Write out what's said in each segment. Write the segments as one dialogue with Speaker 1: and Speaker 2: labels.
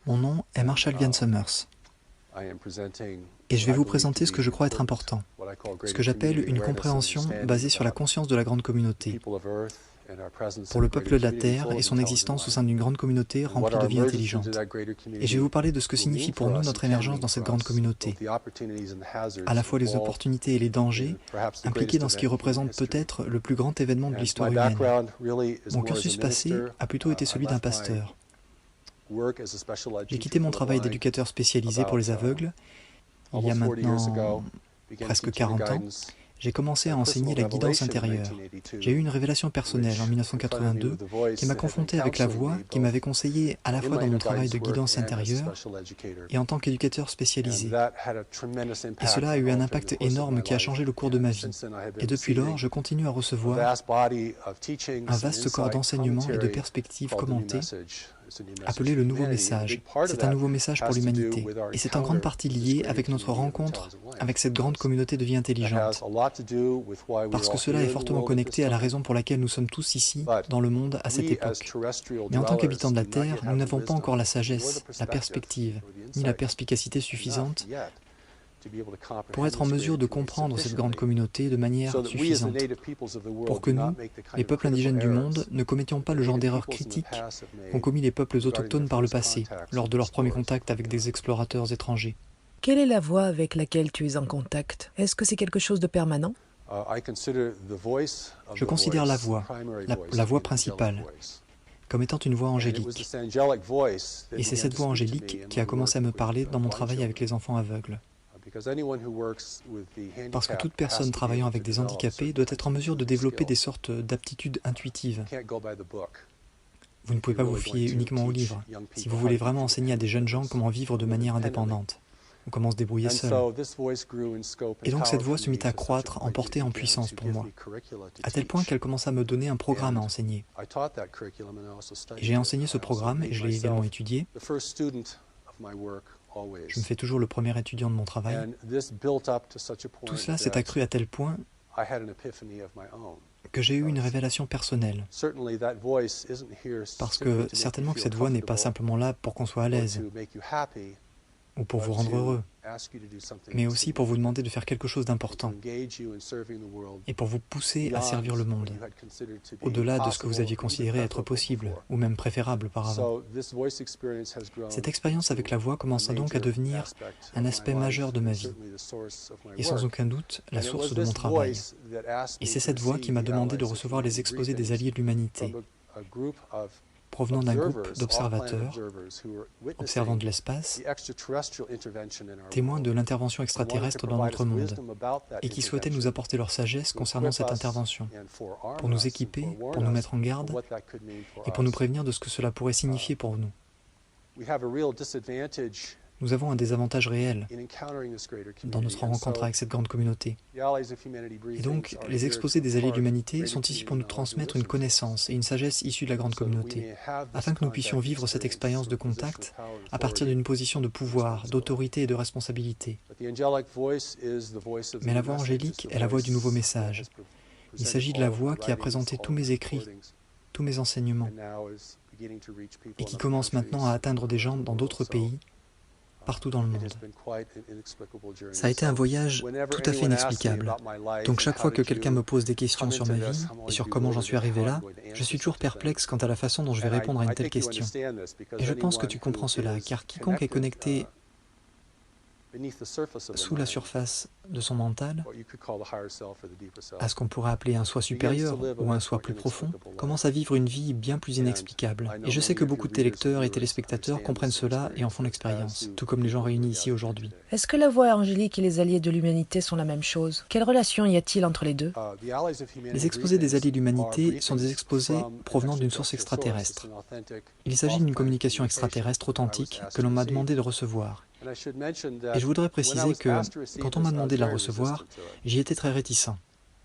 Speaker 1: Mon nom est Marshall Vian Summers et je vais vous présenter ce que je crois être important, ce que j'appelle une compréhension basée sur la conscience de la grande communauté, pour le peuple de la Terre et son existence au sein d'une grande communauté remplie de vie intelligente. Et je vais vous parler de ce que signifie pour nous notre émergence dans cette grande communauté, à la fois les opportunités et les dangers impliqués dans ce qui représente peut-être le plus grand événement de l'histoire humaine. Mon cursus passé a plutôt été celui d'un pasteur. J'ai quitté mon travail d'éducateur spécialisé pour les aveugles il y a maintenant presque 40 ans. J'ai commencé à enseigner la guidance intérieure. J'ai eu une révélation personnelle en 1982 qui m'a confronté avec la voix qui m'avait conseillé à la fois dans mon travail de guidance intérieure et en tant qu'éducateur spécialisé. Et cela a eu un impact énorme qui a changé le cours de ma vie. Et depuis lors, je continue à recevoir un vaste corps d'enseignements et de perspectives commentées, appelé le Nouveau Message. C'est un nouveau message pour l'humanité. Et c'est en grande partie lié avec notre rencontre avec cette grande communauté de vie intelligente. Parce que cela est fortement connecté à la raison pour laquelle nous sommes tous ici, dans le monde, à cette époque. Mais en tant qu'habitants de la Terre, nous n'avons pas encore la sagesse, la perspective, ni la perspicacité suffisante pour être en mesure de comprendre cette grande communauté de manière suffisante, pour que nous, les peuples indigènes du monde, ne commettions pas le genre d'erreurs critiques qu'ont commis les peuples autochtones par le passé, lors de leur premier contact avec des explorateurs étrangers.
Speaker 2: Quelle est la voix avec laquelle tu es en contact? Est-ce que c'est quelque chose de permanent?
Speaker 1: Je considère la voix principale, comme étant une voix angélique. Et c'est cette voix angélique qui a commencé à me parler dans mon travail avec les enfants aveugles. Parce que toute personne travaillant avec des handicapés doit être en mesure de développer des sortes d'aptitudes intuitives. Vous ne pouvez pas vous fier uniquement aux livres, si vous voulez vraiment enseigner à des jeunes gens comment vivre de manière indépendante, ou comment se débrouiller seul. Et donc cette voix se mit à croître en portée et en puissance pour moi, à tel point qu'elle commença à me donner un programme à enseigner. Et j'ai enseigné ce programme et je l'ai également étudié. Je me fais toujours le premier étudiant de mon travail. Tout cela s'est accru à tel point que j'ai eu une révélation personnelle. Parce que certainement que cette voix n'est pas simplement là pour qu'on soit à l'aise ou pour vous rendre heureux, mais aussi pour vous demander de faire quelque chose d'important et pour vous pousser à servir le monde, au-delà de ce que vous aviez considéré être possible ou même préférable auparavant. Cette expérience avec la voix commença donc à devenir un aspect majeur de ma vie et sans aucun doute la source de mon travail. Et c'est cette voix qui m'a demandé de recevoir les exposés des alliés de l'humanité, provenant d'un groupe d'observateurs, observant de l'espace, témoins de l'intervention extraterrestre dans notre monde, et qui souhaitaient nous apporter leur sagesse concernant cette intervention, pour nous équiper, pour nous mettre en garde, et pour nous prévenir de ce que cela pourrait signifier pour nous. Nous avons un désavantage réel dans notre rencontre avec cette grande communauté. Et donc, les exposés des alliés de l'humanité sont ici pour nous transmettre une connaissance et une sagesse issue de la grande communauté, afin que nous puissions vivre cette expérience de contact à partir d'une position de pouvoir, d'autorité et de responsabilité. Mais la voix angélique est la voix du nouveau message. Il s'agit de la voix qui a présenté tous mes écrits, tous mes enseignements, et qui commence maintenant à atteindre des gens dans d'autres pays, partout dans le monde. Ça a été un voyage tout à fait inexplicable. Donc chaque fois que quelqu'un me pose des questions sur ma vie et sur comment j'en suis arrivé là, je suis toujours perplexe quant à la façon dont je vais répondre à une telle question. Et je pense que tu comprends cela, car quiconque est connecté sous la surface de son mental, à ce qu'on pourrait appeler un soi supérieur ou un soi plus profond, commence à vivre une vie bien plus inexplicable. Et je sais que beaucoup de tes lecteurs et téléspectateurs comprennent cela et en font l'expérience, tout comme les gens réunis ici aujourd'hui.
Speaker 2: Est-ce que la voix angélique et les alliés de l'humanité sont la même chose? Quelle relation y a-t-il entre les deux?
Speaker 1: Les exposés des alliés de l'humanité sont des exposés provenant d'une source extraterrestre. Il s'agit d'une communication extraterrestre authentique que l'on m'a demandé de recevoir. Et je voudrais préciser que, quand on m'a demandé de la recevoir, j'y étais très réticent.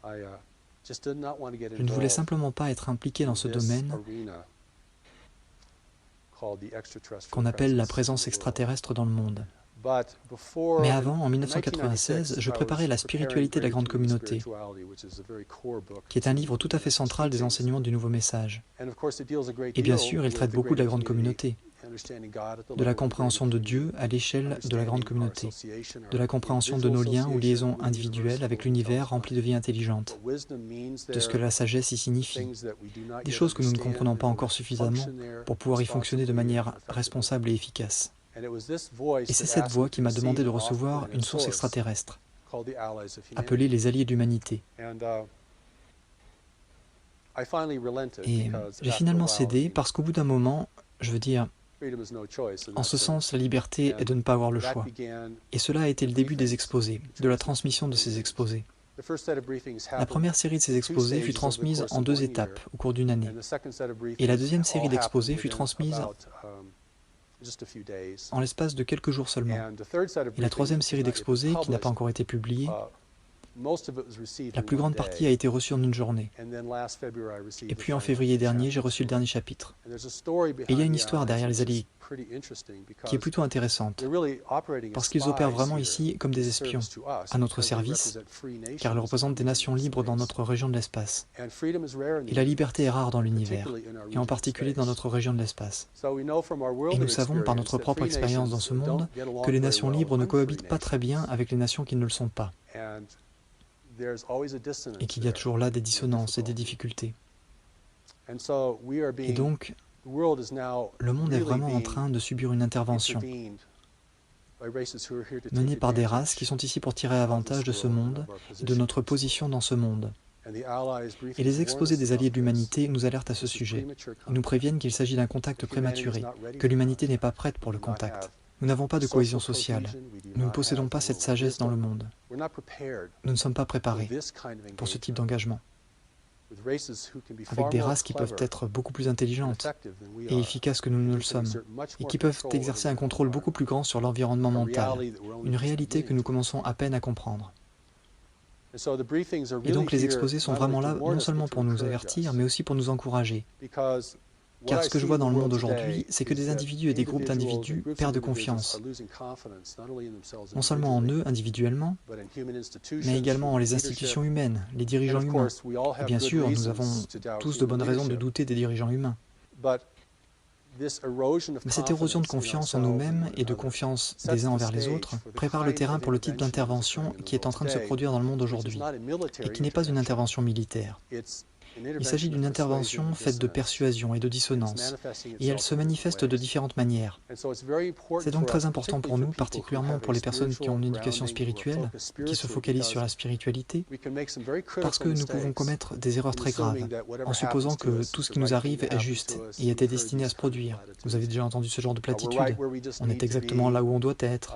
Speaker 1: Je ne voulais simplement pas être impliqué dans ce domaine qu'on appelle la présence extraterrestre dans le monde. Mais avant, en 1996, je préparais La spiritualité de la grande communauté, qui est un livre tout à fait central des enseignements du Nouveau Message. Et bien sûr, il traite beaucoup de la grande communauté, de la compréhension de Dieu à l'échelle de la grande communauté, de la compréhension de nos liens ou liaisons individuelles avec l'univers rempli de vie intelligente, de ce que la sagesse y signifie, des choses que nous ne comprenons pas encore suffisamment pour pouvoir y fonctionner de manière responsable et efficace. Et c'est cette voix qui m'a demandé de recevoir une source extraterrestre, appelée les Alliés de l'Humanité. Et j'ai finalement cédé parce qu'au bout d'un moment, je veux dire, en ce sens, la liberté est de ne pas avoir le choix. Et cela a été le début des exposés, de la transmission de ces exposés. La première série de ces exposés fut transmise en 2 étapes au cours d'une année. Et la deuxième série d'exposés fut transmise en l'espace de quelques jours seulement. Et la troisième série d'exposés, qui n'a pas encore été publiée, la plus grande partie a été reçue en une journée. Et puis en février dernier, j'ai reçu le dernier chapitre. Et il y a une histoire derrière les alliés qui est plutôt intéressante, parce qu'ils opèrent vraiment ici comme des espions, à notre service, car ils représentent des nations libres dans notre région de l'espace. Et la liberté est rare dans l'univers, et en particulier dans notre région de l'espace. Et nous savons par notre propre expérience dans ce monde que les nations libres ne cohabitent pas très bien avec les nations qui ne le sont pas, et qu'il y a toujours là des dissonances et des difficultés. Et donc, le monde est vraiment en train de subir une intervention menée par des races qui sont ici pour tirer avantage de ce monde et de notre position dans ce monde. Et les exposés des Alliés de l'Humanité nous alertent à ce sujet. Ils nous préviennent qu'il s'agit d'un contact prématuré, que l'humanité n'est pas prête pour le contact. Nous n'avons pas de cohésion sociale. Nous ne possédons pas cette sagesse dans le monde. Nous ne sommes pas préparés pour ce type d'engagement. Avec des races qui peuvent être beaucoup plus intelligentes et efficaces que nous ne le sommes, et qui peuvent exercer un contrôle beaucoup plus grand sur l'environnement mental, une réalité que nous commençons à peine à comprendre. Et donc les exposés sont vraiment là non seulement pour nous avertir, mais aussi pour nous encourager. Car ce que je vois dans le monde aujourd'hui, c'est que des individus et des groupes d'individus perdent confiance, non seulement en eux individuellement, mais également en les institutions humaines, les dirigeants humains. Et bien sûr, nous avons tous de bonnes raisons de douter des dirigeants humains. Mais cette érosion de confiance en nous-mêmes et de confiance des uns envers les autres prépare le terrain pour le type d'intervention qui est en train de se produire dans le monde aujourd'hui, et qui n'est pas une intervention militaire. Il s'agit d'une intervention faite de persuasion et de dissonance, et elle se manifeste de différentes manières. C'est donc très important pour nous, particulièrement pour les personnes qui ont une éducation spirituelle, qui se focalisent sur la spiritualité, parce que nous pouvons commettre des erreurs très graves, en supposant que tout ce qui nous arrive est juste et était destiné à se produire. Vous avez déjà entendu ce genre de platitude. On est exactement là où on doit être.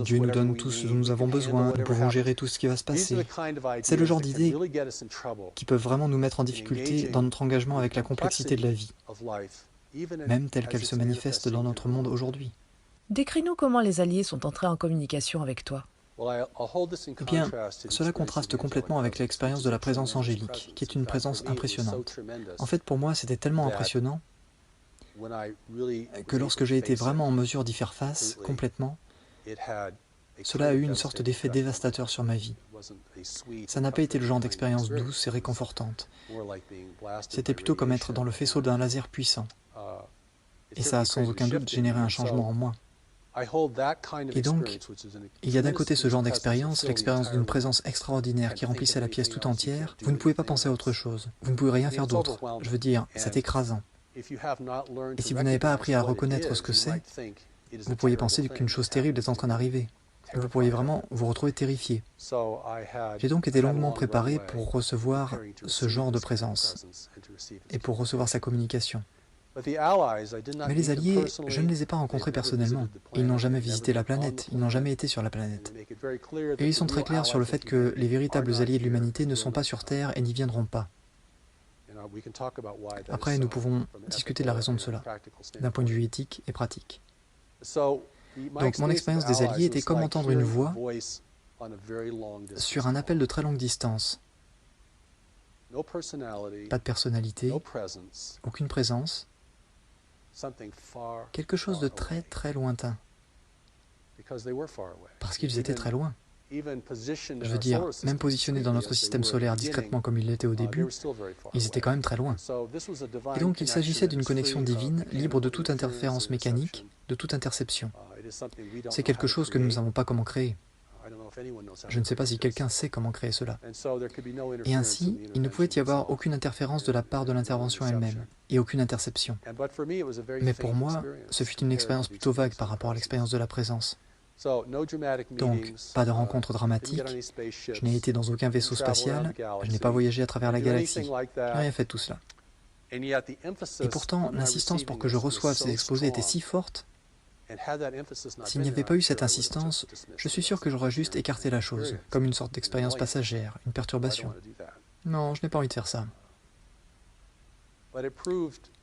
Speaker 1: Dieu nous donne tout ce dont nous avons besoin, nous pouvons gérer tout ce qui va se passer. C'est le genre d'idées qui peuvent vraiment nous mettre en difficulté dans notre engagement avec la complexité de la vie, même telle qu'elle se manifeste dans notre monde aujourd'hui.
Speaker 2: Décris-nous comment les Alliés sont entrés en communication avec toi.
Speaker 1: Eh bien, cela contraste complètement avec l'expérience de la présence angélique, qui est une présence impressionnante. En fait, pour moi, c'était tellement impressionnant que lorsque j'ai été vraiment en mesure d'y faire face complètement, cela a eu une sorte d'effet dévastateur sur ma vie. Ça n'a pas été le genre d'expérience douce et réconfortante. C'était plutôt comme être dans le faisceau d'un laser puissant. Et ça a sans aucun doute généré un changement en moi. Et donc, il y a d'un côté ce genre d'expérience, l'expérience d'une présence extraordinaire qui remplissait la pièce tout entière. Vous ne pouvez pas penser à autre chose. Vous ne pouvez rien faire d'autre. Je veux dire, c'est écrasant. Et si vous n'avez pas appris à reconnaître ce que c'est, vous pourriez penser qu'une chose terrible est en train d'arriver. Vous pourriez vraiment vous retrouver terrifié. J'ai donc été longuement préparé pour recevoir ce genre de présence et pour recevoir sa communication. Mais les Alliés, je ne les ai pas rencontrés personnellement. Ils n'ont jamais visité la planète, ils n'ont jamais été sur la planète. Et ils sont très clairs sur le fait que les véritables alliés de l'humanité ne sont pas sur Terre et n'y viendront pas. Après, nous pouvons discuter de la raison de cela, d'un point de vue éthique et pratique. Donc mon expérience des Alliés était comme entendre une voix sur un appel de très longue distance. Pas de personnalité, aucune présence, quelque chose de très très lointain. parce qu'ils étaient très loin. Je veux dire, même positionnés dans notre système solaire discrètement comme ils l'étaient au début, ils étaient quand même très loin. Et donc il s'agissait d'une connexion divine, libre de toute interférence mécanique, de toute interception. C'est quelque chose que nous ne savons pas comment créer. Je ne sais pas si quelqu'un sait comment créer cela. Et ainsi, il ne pouvait y avoir aucune interférence de la part de l'intervention elle-même, et aucune interception. Mais pour moi, ce fut une expérience plutôt vague par rapport à l'expérience de la présence. Donc, pas de rencontre dramatique, je n'ai été dans aucun vaisseau spatial, je n'ai pas voyagé à travers la galaxie, je n'ai rien fait de tout cela. Et pourtant, l'insistance pour que je reçoive ces exposés était si forte. S'il n'y avait pas eu cette insistance, je suis sûr que j'aurais juste écarté la chose, comme une sorte d'expérience passagère, une perturbation. Non, je n'ai pas envie de faire ça.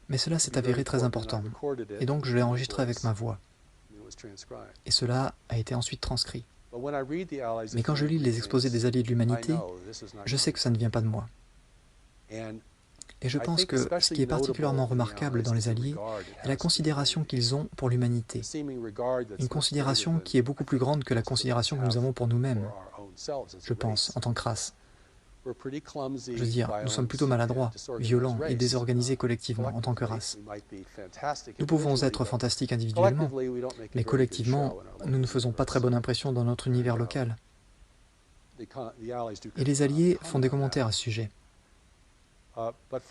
Speaker 1: Mais cela s'est avéré très important, et donc je l'ai enregistré avec ma voix. Et cela a été ensuite transcrit. Mais quand je lis les exposés des alliés de l'humanité, je sais que ça ne vient pas de moi. Et je pense que ce qui est particulièrement remarquable dans les alliés est la considération qu'ils ont pour l'humanité. Une considération qui est beaucoup plus grande que la considération que nous avons pour nous-mêmes, je pense, en tant que race. Je veux dire, nous sommes plutôt maladroits, violents et désorganisés collectivement en tant que race. Nous pouvons être fantastiques individuellement, mais collectivement, nous ne faisons pas très bonne impression dans notre univers local. Et les alliés font des commentaires à ce sujet.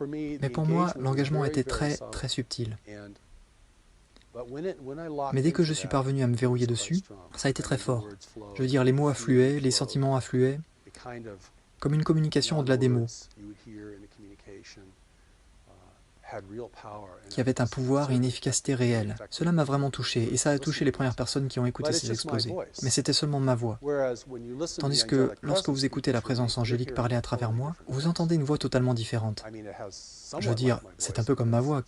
Speaker 1: Mais pour moi, l'engagement était très, très subtil. Mais dès que je suis parvenu à me verrouiller dessus, ça a été très fort. Je veux dire, les mots affluaient, les sentiments affluaient, comme une communication au-delà des mots, qui avait un pouvoir et une efficacité réelle. Cela m'a vraiment touché, et ça a touché les premières personnes qui ont écouté ces exposés. Mais c'était seulement ma voix. Tandis que, lorsque vous écoutez la présence angélique parler à travers moi, vous entendez une voix totalement différente. Je veux dire, c'est un peu comme ma voix,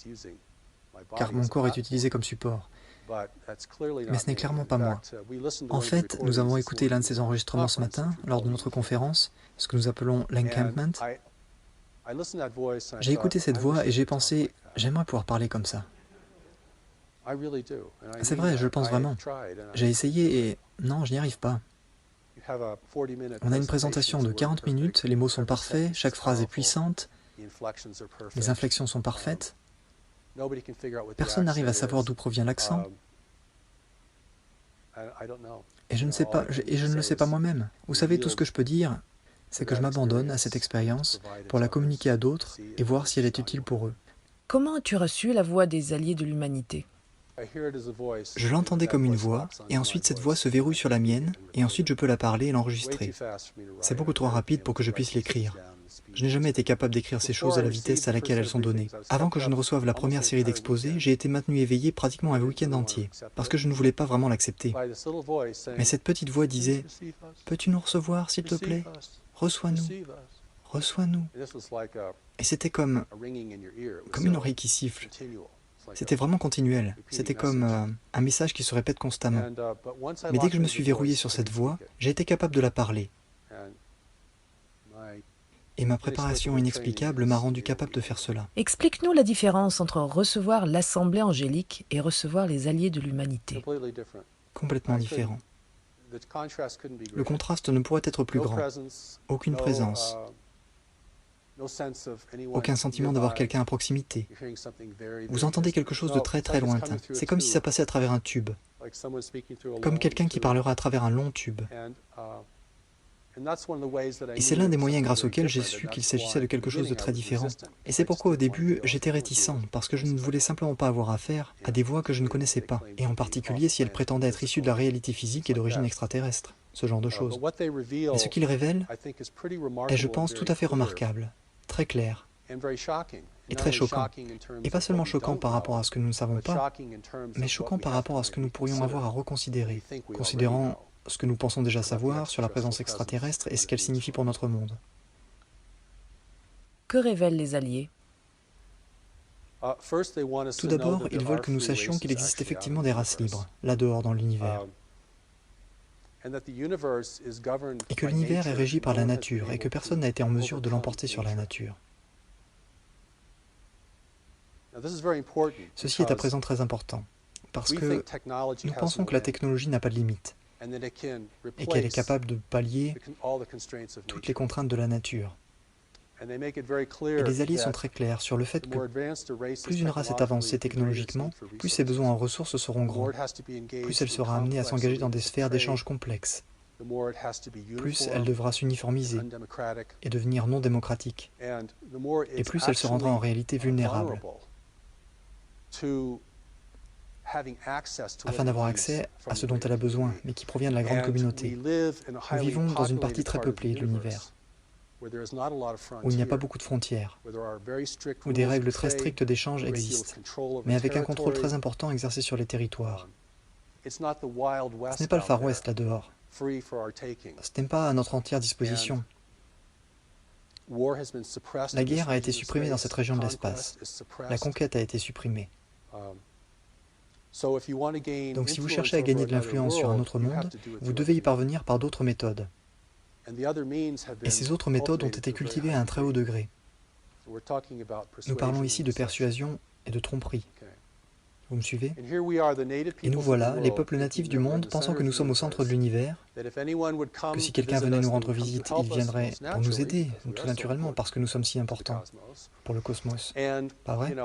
Speaker 1: car mon corps est utilisé comme support. Mais ce n'est clairement pas moi. En fait, nous avons écouté l'un de ces enregistrements ce matin, lors de notre conférence, ce que nous appelons l'encampment. J'ai écouté cette voix et j'ai pensé, j'aimerais pouvoir parler comme ça. C'est vrai, je le pense vraiment. J'ai essayé et non, je n'y arrive pas. On a une présentation de 40 minutes, les mots sont parfaits, chaque phrase est puissante, les inflexions sont parfaites. Personne n'arrive à savoir d'où provient l'accent. Et je ne sais pas, et je ne le sais pas moi-même. Vous savez, tout ce que je peux dire, c'est que je m'abandonne à cette expérience pour la communiquer à d'autres et voir si elle est utile pour eux.
Speaker 2: Comment as-tu reçu la voix des alliés de l'humanité?
Speaker 1: Je l'entendais comme une voix, et ensuite cette voix se verrouille sur la mienne, et ensuite je peux la parler et l'enregistrer. C'est beaucoup trop rapide pour que je puisse l'écrire. Je n'ai jamais été capable d'écrire ces choses à la vitesse à laquelle elles sont données. Avant que je ne reçoive la première série d'exposés, j'ai été maintenu éveillé pratiquement un week-end entier, parce que je ne voulais pas vraiment l'accepter. Mais cette petite voix disait « Peux-tu nous recevoir, s'il te plaît? Reçois-nous, reçois-nous. » Et c'était comme une oreille qui siffle. C'était vraiment continuel. C'était comme un message qui se répète constamment. Mais dès que je me suis verrouillé sur cette voix, j'ai été capable de la parler. Et ma préparation inexplicable m'a rendu capable de faire cela.
Speaker 2: Explique-nous la différence entre recevoir l'Assemblée angélique et recevoir les alliés de l'humanité.
Speaker 1: Complètement différent. Le contraste ne pourrait être plus grand. Aucune présence. Aucun sentiment d'avoir quelqu'un à proximité. Vous entendez quelque chose de très très lointain. C'est comme si ça passait à travers un tube. Comme quelqu'un qui parlera à travers un long tube. Et c'est l'un des moyens grâce auxquels j'ai su qu'il s'agissait de quelque chose de très différent. Et c'est pourquoi au début, j'étais réticent, parce que je ne voulais simplement pas avoir affaire à des voix que je ne connaissais pas, et en particulier si elles prétendaient être issues de la réalité physique et d'origine extraterrestre, ce genre de choses. Et ce qu'ils révèlent est, je pense, tout à fait remarquable, très clair, et très choquant. Et pas seulement choquant par rapport à ce que nous ne savons pas, mais choquant par rapport à ce que nous pourrions avoir à reconsidérer, considérant ce que nous pensons déjà savoir sur la présence extraterrestre et ce qu'elle signifie pour notre monde.
Speaker 2: Que révèlent les alliés?
Speaker 1: Tout d'abord, ils veulent que nous sachions qu'il existe effectivement des races libres, là-dehors dans l'univers. Et que l'univers est régi par la nature et que personne n'a été en mesure de l'emporter sur la nature. Ceci est à présent très important, parce que nous pensons que la technologie n'a pas de limite et qu'elle est capable de pallier toutes les contraintes de la nature. Et les alliés sont très clairs sur le fait que plus une race est avancée technologiquement, plus ses besoins en ressources seront grands, plus elle sera amenée à s'engager dans des sphères d'échange complexes, plus elle devra s'uniformiser et devenir non démocratique, et plus elle se rendra en réalité vulnérable. Afin d'avoir accès à ce dont elle a besoin, mais qui provient de la grande communauté. Nous vivons dans une partie très peuplée de l'univers, où il n'y a pas beaucoup de frontières, où des règles très strictes d'échange existent, mais avec un contrôle très important exercé sur les territoires. Ce n'est pas le Far West là-dehors. Ce n'est pas à notre entière disposition. La guerre a été supprimée dans cette région de l'espace. La conquête a été supprimée. Donc si vous cherchez à gagner de l'influence sur un autre monde, vous devez y parvenir par d'autres méthodes. Et ces autres méthodes ont été cultivées à un très haut degré. Nous parlons ici de persuasion et de tromperie. Vous me suivez? Et nous voilà, les peuples natifs du monde, pensant que nous sommes au centre de l'univers, que si quelqu'un venait nous rendre visite, il viendrait pour nous aider, tout naturellement, parce que nous sommes si importants pour le cosmos. Pas vrai?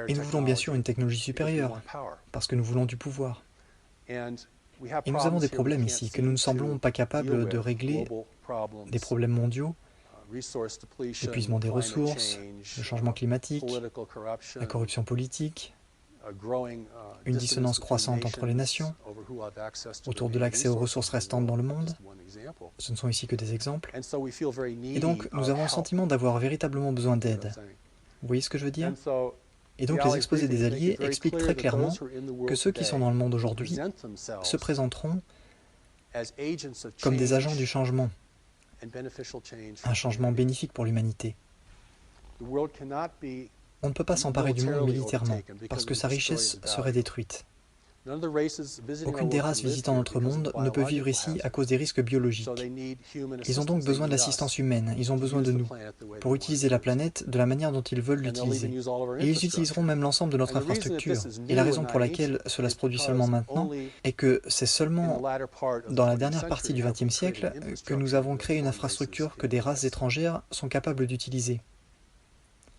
Speaker 1: Et nous voulons bien sûr une technologie supérieure, parce que nous voulons du pouvoir. Et nous avons des problèmes ici, que nous ne semblons pas capables de régler, des problèmes mondiaux, l'épuisement des ressources, le changement climatique, la corruption politique, une dissonance croissante entre les nations, autour de l'accès aux ressources restantes dans le monde. Ce ne sont ici que des exemples. Et donc, nous avons le sentiment d'avoir véritablement besoin d'aide. Vous voyez ce que je veux dire? Et donc les exposés des Alliés expliquent très clairement que ceux qui sont dans le monde aujourd'hui se présenteront comme des agents du changement, un changement bénéfique pour l'humanité. On ne peut pas s'emparer du monde militairement, parce que sa richesse serait détruite. Aucune des races visitant notre monde ne peut vivre ici à cause des risques biologiques. Ils ont donc besoin de l'assistance humaine, ils ont besoin de nous, pour utiliser la planète de la manière dont ils veulent l'utiliser. Et ils utiliseront même l'ensemble de notre infrastructure. Et la raison pour laquelle cela se produit seulement maintenant est que c'est seulement dans la dernière partie du XXe siècle que nous avons créé une infrastructure que des races étrangères sont capables d'utiliser.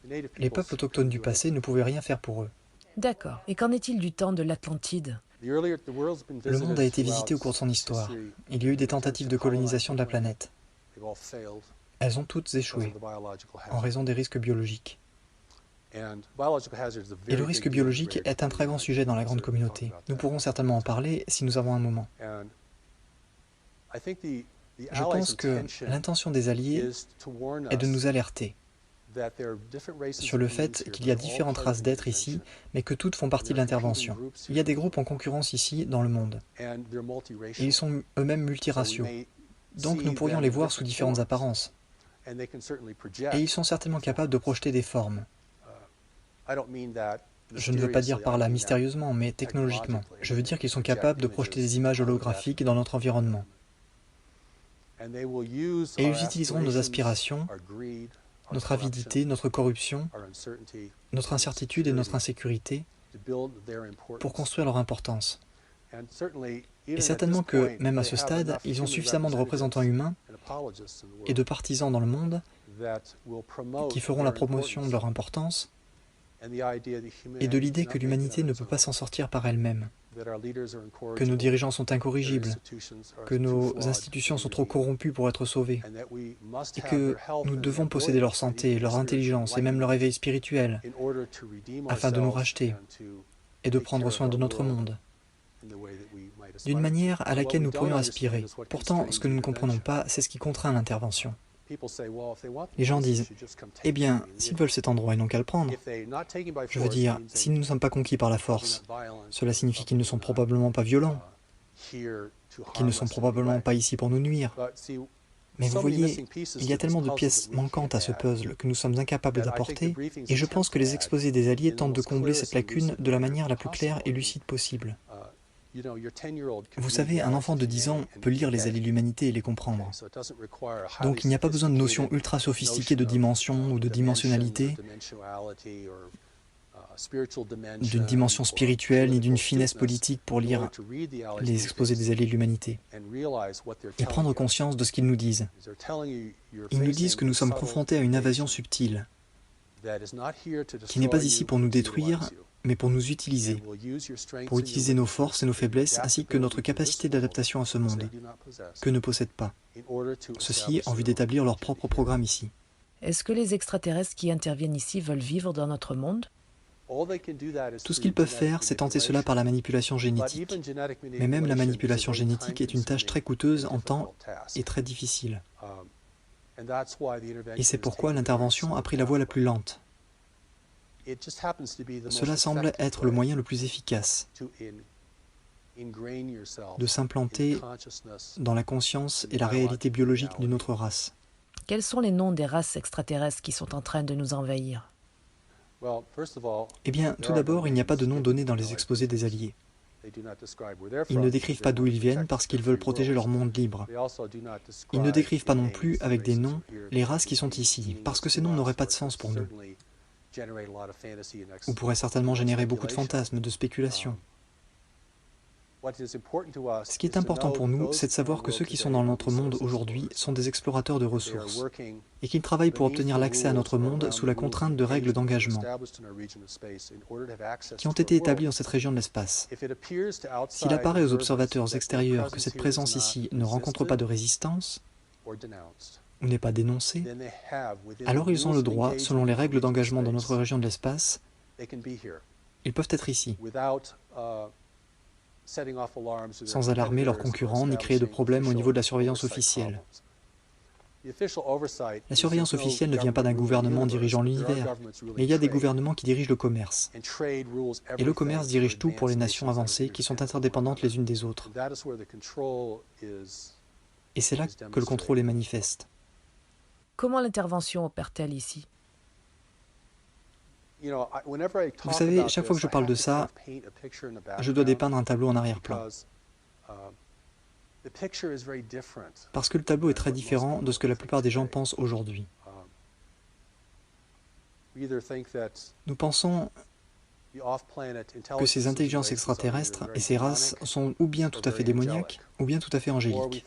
Speaker 1: Les peuples autochtones du passé ne pouvaient rien faire pour eux.
Speaker 2: D'accord. Et qu'en est-il du temps de l'Atlantide?
Speaker 1: Le monde a été visité au cours de son histoire. Il y a eu des tentatives de colonisation de la planète. Elles ont toutes échoué, en raison des risques biologiques. Et le risque biologique est un très grand sujet dans la grande communauté. Nous pourrons certainement en parler si nous avons un moment. Je pense que l'intention des Alliés est de nous alerter sur le fait qu'il y a différentes races d'êtres ici, mais que toutes font partie de l'intervention. Il y a des groupes en concurrence ici, dans le monde. Et ils sont eux-mêmes multiraciaux. Donc nous pourrions les voir sous différentes apparences. Et ils sont certainement capables de projeter des formes. Je ne veux pas dire par là mystérieusement, mais technologiquement. Je veux dire qu'ils sont capables de projeter des images holographiques dans notre environnement. Et ils utiliseront nos aspirations, notre avidité, notre corruption, notre incertitude et notre insécurité pour construire leur importance. Et certainement que, même à ce stade, ils ont suffisamment de représentants humains et de partisans dans le monde qui feront la promotion de leur importance et de l'idée que l'humanité ne peut pas s'en sortir par elle-même, que nos dirigeants sont incorrigibles, que nos institutions sont trop corrompues pour être sauvées, et que nous devons posséder leur santé, leur intelligence et même leur éveil spirituel, afin de nous racheter et de prendre soin de notre monde, d'une manière à laquelle nous pourrions aspirer. Pourtant, ce que nous ne comprenons pas, c'est ce qui contraint l'intervention. Les gens disent, eh bien, s'ils veulent cet endroit, ils n'ont qu'à le prendre. Je veux dire, si nous ne sommes pas conquis par la force, cela signifie qu'ils ne sont probablement pas violents, qu'ils ne sont probablement pas ici pour nous nuire. Mais vous voyez, il y a tellement de pièces manquantes à ce puzzle que nous sommes incapables d'apporter, et je pense que les exposés des Alliés tentent de combler cette lacune de la manière la plus claire et lucide possible. Vous savez, un enfant de 10 ans peut lire les alliés de l'humanité et les comprendre. Donc il n'y a pas besoin de notions ultra sophistiquées de dimension ou de dimensionnalité d'une dimension spirituelle ni d'une finesse politique pour lire les exposés des alliés de l'humanité et prendre conscience de ce qu'ils nous disent. Ils nous disent que nous sommes confrontés à une invasion subtile qui n'est pas ici pour nous détruire, mais pour nous utiliser, pour utiliser nos forces et nos faiblesses ainsi que notre capacité d'adaptation à ce monde, que ne possèdent pas. Ceci en vue d'établir leur propre programme ici.
Speaker 2: Est-ce que les extraterrestres qui interviennent ici veulent vivre dans notre monde?
Speaker 1: Tout ce qu'ils peuvent faire, c'est tenter cela par la manipulation génétique. Mais même la manipulation génétique est une tâche très coûteuse en temps et très difficile. Et c'est pourquoi l'intervention a pris la voie la plus lente. Cela semble être le moyen le plus efficace de s'implanter dans la conscience et la réalité biologique d'une autre race.
Speaker 2: Quels sont les noms des races extraterrestres qui sont en train de nous envahir?
Speaker 1: Eh bien, tout d'abord, il n'y a pas de nom donné dans les exposés des Alliés. Ils ne décrivent pas d'où ils viennent parce qu'ils veulent protéger leur monde libre. Ils ne décrivent pas non plus avec des noms les races qui sont ici, parce que ces noms n'auraient pas de sens pour nous, ou pourraient certainement générer beaucoup de fantasmes, de spéculations. Ce qui est important pour nous, c'est de savoir que ceux qui sont dans notre monde aujourd'hui sont des explorateurs de ressources et qu'ils travaillent pour obtenir l'accès à notre monde sous la contrainte de règles d'engagement qui ont été établies dans cette région de l'espace. S'il apparaît aux observateurs extérieurs que cette présence ici ne rencontre pas de résistance ou n'est pas dénoncée, alors ils ont le droit, selon les règles d'engagement dans notre région de l'espace, ils peuvent être ici, sans alarmer leurs concurrents ni créer de problèmes au niveau de la surveillance officielle. La surveillance officielle ne vient pas d'un gouvernement dirigeant l'univers, mais il y a des gouvernements qui dirigent le commerce. Et le commerce dirige tout pour les nations avancées qui sont interdépendantes les unes des autres. Et c'est là que le contrôle est manifeste.
Speaker 2: Comment l'intervention opère-t-elle ici?
Speaker 1: Vous savez, chaque fois que je parle de ça, je dois dépeindre un tableau en arrière-plan. Parce que le tableau est très différent de ce que la plupart des gens pensent aujourd'hui. Nous pensons que ces intelligences extraterrestres et ces races sont ou bien tout à fait démoniaques, ou bien tout à fait angéliques.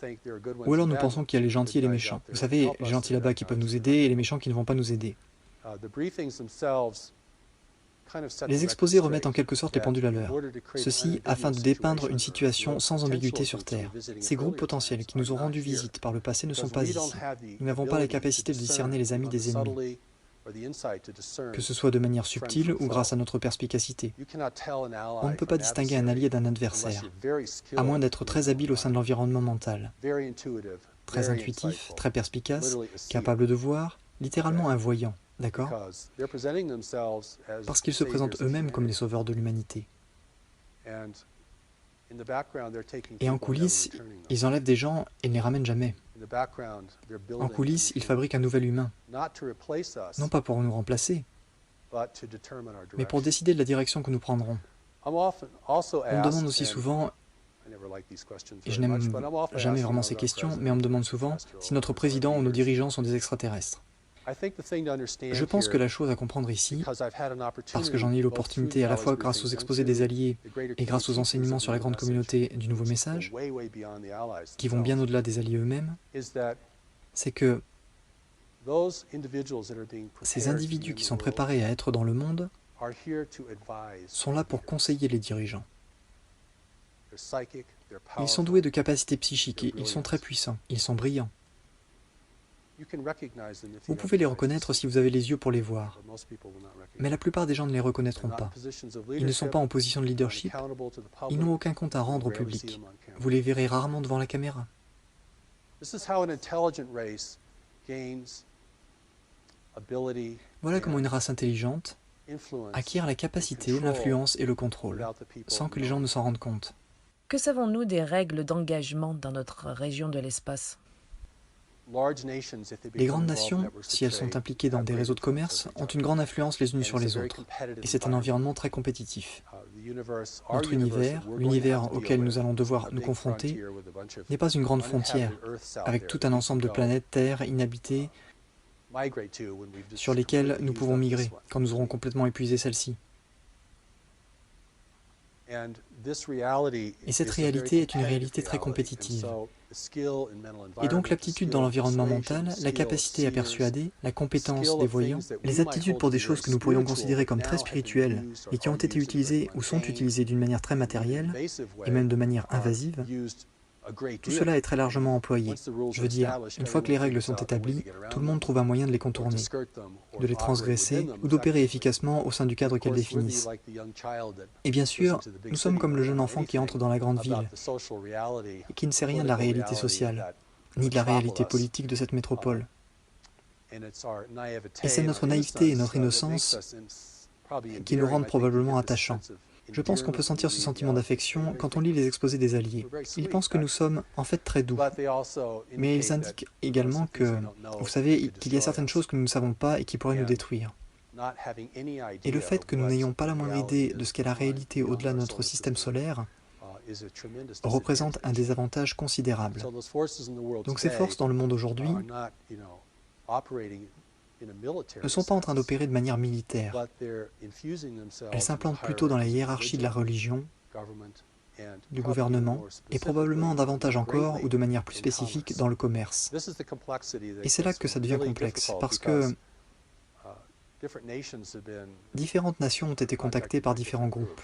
Speaker 1: Ou alors nous pensons qu'il y a les gentils et les méchants. Vous savez, les gentils là-bas qui peuvent nous aider et les méchants qui ne vont pas nous aider. Les exposés remettent en quelque sorte les pendules à l'heure. Ceci afin de dépeindre une situation sans ambiguïté sur Terre. Ces groupes potentiels qui nous ont rendu visite par le passé ne sont pas ici. Nous n'avons pas la capacité de discerner les amis des ennemis, que ce soit de manière subtile ou grâce à notre perspicacité. On ne peut pas distinguer un allié d'un adversaire, à moins d'être très habile au sein de l'environnement mental, très intuitif, très perspicace, capable de voir, littéralement un voyant. D'accord? Parce qu'ils se présentent eux-mêmes comme les sauveurs de l'humanité. Et en coulisses, ils enlèvent des gens et ne les ramènent jamais. En coulisses, ils fabriquent un nouvel humain. Non pas pour nous remplacer, mais pour décider de la direction que nous prendrons. On me demande aussi souvent, et je n'aime jamais vraiment ces questions, mais on me demande souvent si notre président ou nos dirigeants sont des extraterrestres. Je pense que la chose à comprendre ici, parce que j'en ai eu l'opportunité à la fois grâce aux exposés des Alliés et grâce aux enseignements sur la grande communauté du Nouveau Message, qui vont bien au-delà des Alliés eux-mêmes, c'est que ces individus qui sont préparés à être dans le monde sont là pour conseiller les dirigeants. Ils sont doués de capacités psychiques et ils sont très puissants, ils sont brillants. Vous pouvez les reconnaître si vous avez les yeux pour les voir, mais la plupart des gens ne les reconnaîtront pas. Ils ne sont pas en position de leadership, ils n'ont aucun compte à rendre au public. Vous les verrez rarement devant la caméra. Voilà comment une race intelligente acquiert la capacité, l'influence et le contrôle, sans que les gens ne s'en rendent compte.
Speaker 2: Que savons-nous des règles d'engagement dans notre région de l'espace?
Speaker 1: Les grandes nations, si elles sont impliquées dans des réseaux de commerce, ont une grande influence les unes sur les autres. Et c'est un environnement très compétitif. Notre univers, l'univers auquel nous allons devoir nous confronter, n'est pas une grande frontière, avec tout un ensemble de planètes, terres, inhabitées, sur lesquelles nous pouvons migrer, quand nous aurons complètement épuisé celle-ci. Et cette réalité est une réalité très compétitive. Et donc l'aptitude dans l'environnement mental, la capacité à persuader, la compétence des voyants, les aptitudes pour des choses que nous pourrions considérer comme très spirituelles et qui ont été utilisées ou sont utilisées d'une manière très matérielle, et même de manière invasive, tout cela est très largement employé. Je veux dire, une fois que les règles sont établies, tout le monde trouve un moyen de les contourner, de les transgresser ou d'opérer efficacement au sein du cadre qu'elles définissent. Et bien sûr, nous sommes comme le jeune enfant qui entre dans la grande ville et qui ne sait rien de la réalité sociale, ni de la réalité politique de cette métropole. Et c'est notre naïveté et notre innocence qui nous rendent probablement attachants. Je pense qu'on peut sentir ce sentiment d'affection quand on lit les exposés des Alliés. Ils pensent que nous sommes en fait très doux. Mais ils indiquent également que, vous savez, qu'il y a certaines choses que nous ne savons pas et qui pourraient nous détruire. Et le fait que nous n'ayons pas la moindre idée de ce qu'est la réalité au-delà de notre système solaire représente un désavantage considérable. Donc ces forces dans le monde aujourd'hui ne sont pas en train d'opérer de manière militaire. Elles s'implantent plutôt dans la hiérarchie de la religion, du gouvernement, et probablement davantage encore, ou de manière plus spécifique, dans le commerce. Et c'est là que ça devient complexe, parce que différentes nations ont été contactées par différents groupes.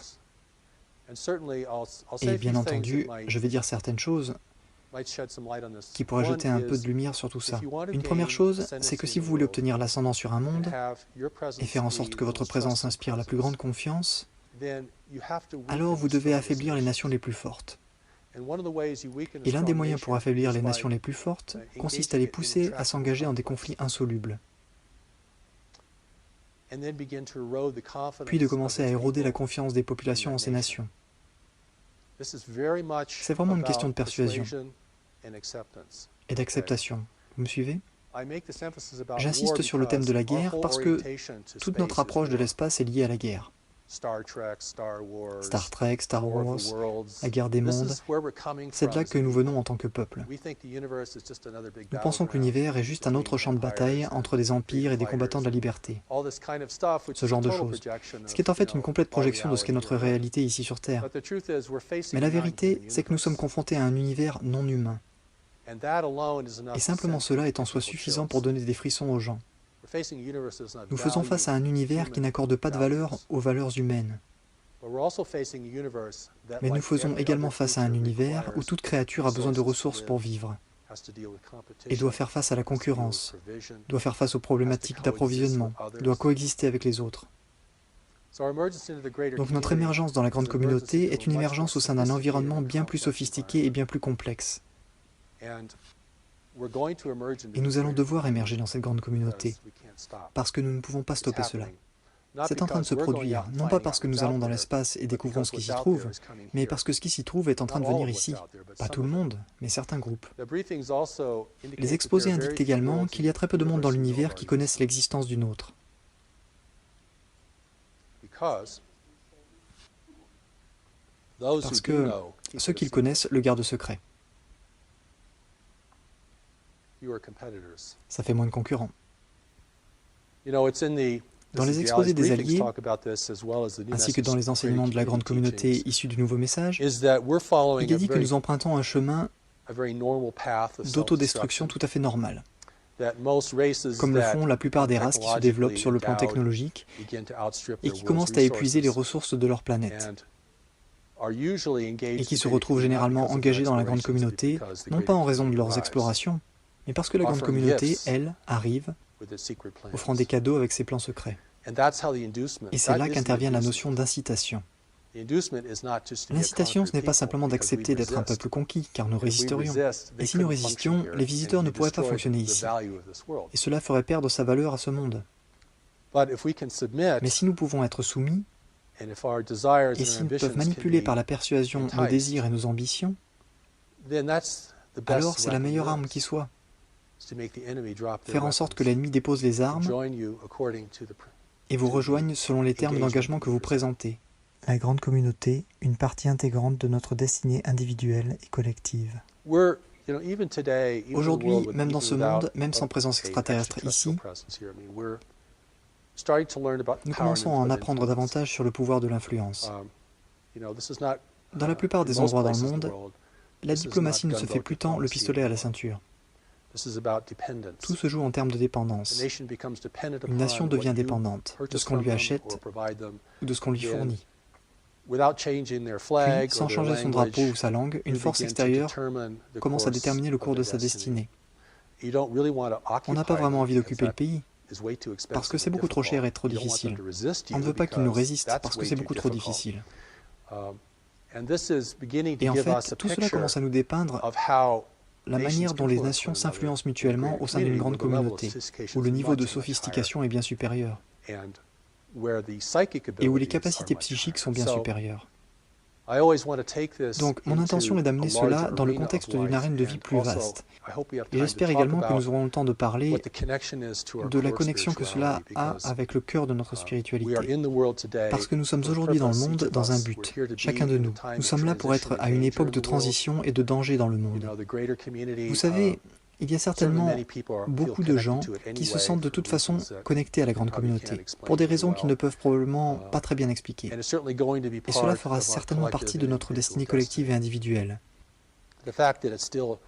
Speaker 1: Et bien entendu, je vais dire certaines choses qui pourraient jeter un peu de lumière sur tout ça. Une première chose, c'est que si vous voulez obtenir l'ascendant sur un monde et faire en sorte que votre présence inspire la plus grande confiance, alors vous devez affaiblir les nations les plus fortes. Et l'un des moyens pour affaiblir les nations les plus fortes consiste à les pousser à s'engager dans des conflits insolubles, puis de commencer à éroder la confiance des populations en ces nations. C'est vraiment une question de persuasion et d'acceptation. Vous me suivez? J'insiste sur le thème de la guerre parce que toute notre approche de l'espace est liée à la guerre. Star Trek, Star Wars, la guerre des mondes, c'est de là que nous venons en tant que peuple. Nous pensons que l'univers est juste un autre champ de bataille entre des empires et des combattants de la liberté. Ce genre de choses. Ce qui est en fait une complète projection de ce qu'est notre réalité ici sur Terre. Mais la vérité, c'est que nous sommes confrontés à un univers non humain. Et simplement cela est en soi suffisant pour donner des frissons aux gens. Nous faisons face à un univers qui n'accorde pas de valeur aux valeurs humaines. Mais nous faisons également face à un univers où toute créature a besoin de ressources pour vivre et doit faire face à la concurrence, doit faire face aux problématiques d'approvisionnement, doit coexister avec les autres. Donc notre émergence dans la grande communauté est une émergence au sein d'un environnement bien plus sophistiqué et bien plus complexe. Et nous allons devoir émerger dans cette grande communauté, parce que nous ne pouvons pas stopper cela. C'est en train de se produire, non pas parce que nous allons dans l'espace et découvrons ce qui s'y trouve, mais parce que ce qui s'y trouve est en train de venir ici. Pas tout le monde, mais certains groupes. Les exposés indiquent également qu'il y a très peu de monde dans l'univers qui connaissent l'existence d'une autre. Parce que ceux qui le connaissent le gardent secret. Ça fait moins de concurrents. Dans les exposés des Alliés, ainsi que dans les enseignements de la grande communauté issus du Nouveau Message, il est dit que nous empruntons un chemin d'autodestruction tout à fait normal, comme le font la plupart des races qui se développent sur le plan technologique et qui commencent à épuiser les ressources de leur planète, et qui se retrouvent généralement engagés dans la grande communauté, non pas en raison de leurs explorations, mais parce que la grande communauté, elle, arrive, offrant des cadeaux avec ses plans secrets. Et c'est là qu'intervient la notion d'incitation. L'incitation, ce n'est pas simplement d'accepter d'être un peuple conquis, car nous résisterions. Et si nous résistions, les visiteurs ne pourraient pas fonctionner ici. Et cela ferait perdre sa valeur à ce monde. Mais si nous pouvons être soumis, et s'ils peuvent manipuler par la persuasion nos désirs et nos ambitions, alors c'est la meilleure arme qui soit. Faire en sorte que l'ennemi dépose les armes et vous rejoigne selon les termes d'engagement que vous présentez. La grande communauté, une partie intégrante de notre destinée individuelle et collective. Aujourd'hui, même dans ce monde, même sans présence extraterrestre ici, nous commençons à en apprendre davantage sur le pouvoir de l'influence. Dans la plupart des endroits dans le monde, la diplomatie ne se fait plus tant le pistolet à la ceinture. Tout se joue en termes de dépendance. Une nation devient dépendante de ce qu'on lui achète ou de ce qu'on lui fournit. Puis, sans changer son drapeau ou sa langue, une force extérieure commence à déterminer le cours de sa destinée. On n'a pas vraiment envie d'occuper le pays, parce que c'est beaucoup trop cher et trop difficile. On ne veut pas qu'il nous résiste, parce que c'est beaucoup trop difficile. Et en fait, tout cela commence à nous dépeindre la manière dont les nations s'influencent mutuellement au sein d'une grande communauté, où le niveau de sophistication est bien supérieur, et où les capacités psychiques sont bien supérieures. Donc, mon intention est d'amener cela dans le contexte d'une arène de vie plus vaste. Et j'espère également que nous aurons le temps de parler de la connexion que cela a avec le cœur de notre spiritualité. Parce que nous sommes aujourd'hui dans le monde dans un but, chacun de nous. Nous sommes là pour être à une époque de transition et de danger dans le monde. Vous savez, il y a certainement beaucoup de gens qui se sentent de toute façon connectés à la grande communauté, pour des raisons qu'ils ne peuvent probablement pas très bien expliquer. Et cela fera certainement partie de notre destinée collective et individuelle.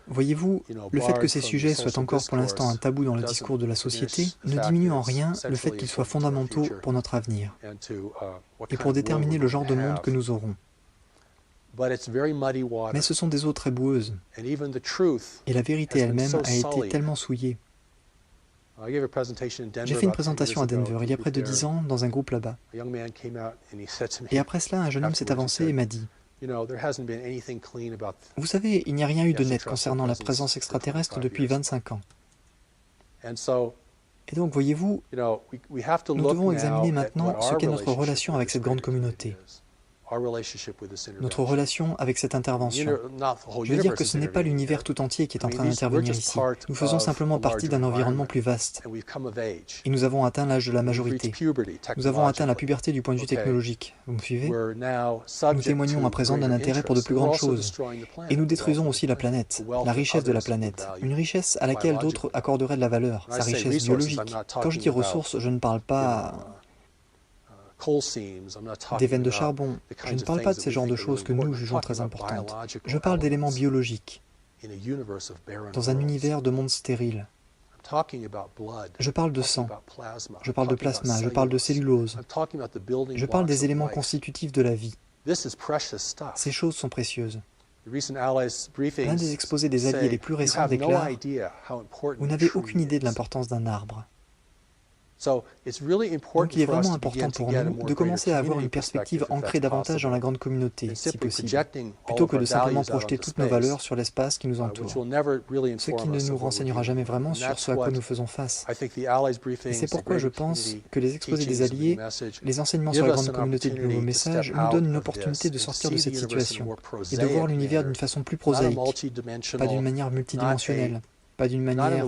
Speaker 1: Voyez-vous, le fait que ces sujets soient encore pour l'instant un tabou dans le discours de la société ne diminue en rien le fait qu'ils soient fondamentaux pour notre avenir et pour déterminer le genre de monde que nous aurons. Mais ce sont des eaux très boueuses, et la vérité elle-même a été tellement souillée. J'ai fait une présentation à Denver il y a près de 10 ans dans un groupe là-bas. Et après cela, un jeune homme s'est avancé et m'a dit « Vous savez, il n'y a rien eu de net concernant la présence extraterrestre depuis 25 ans. » Et donc, voyez-vous, nous devons examiner maintenant ce qu'est notre relation avec cette grande communauté. Notre relation avec cette intervention. Je veux dire que ce n'est pas l'univers tout entier qui est en train d'intervenir ici. Nous faisons simplement partie d'un environnement plus vaste. Et nous avons atteint l'âge de la majorité. Nous avons atteint la puberté du point de vue technologique. Vous me suivez? Nous témoignons à présent d'un intérêt pour de plus grandes choses. Et nous détruisons aussi la planète, la richesse de la planète. Une richesse à laquelle d'autres accorderaient de la valeur, sa richesse biologique. Quand je dis ressources, je ne parle pas des veines de charbon. Je ne parle pas de ces genres de choses que nous jugeons très importantes. Je parle d'éléments biologiques dans un univers de monde stérile. Je parle de sang, je parle de plasma, je parle de cellulose, je parle des éléments constitutifs de la vie. Ces choses sont précieuses. L'un des exposés des alliés les plus récents déclare « Vous n'avez aucune idée de l'importance d'un arbre. » Donc il est vraiment important pour nous de commencer à avoir une perspective ancrée davantage dans la grande communauté, si possible, plutôt que de simplement projeter toutes nos valeurs sur l'espace qui nous entoure, ce qui ne nous renseignera jamais vraiment sur ce à quoi nous faisons face. Et c'est pourquoi je pense que les exposés des Alliés, les enseignements sur la grande communauté du nouveau message, nous donnent une opportunité de sortir de cette situation et de voir l'univers d'une façon plus prosaïque, pas d'une manière multidimensionnelle, pas d'une manière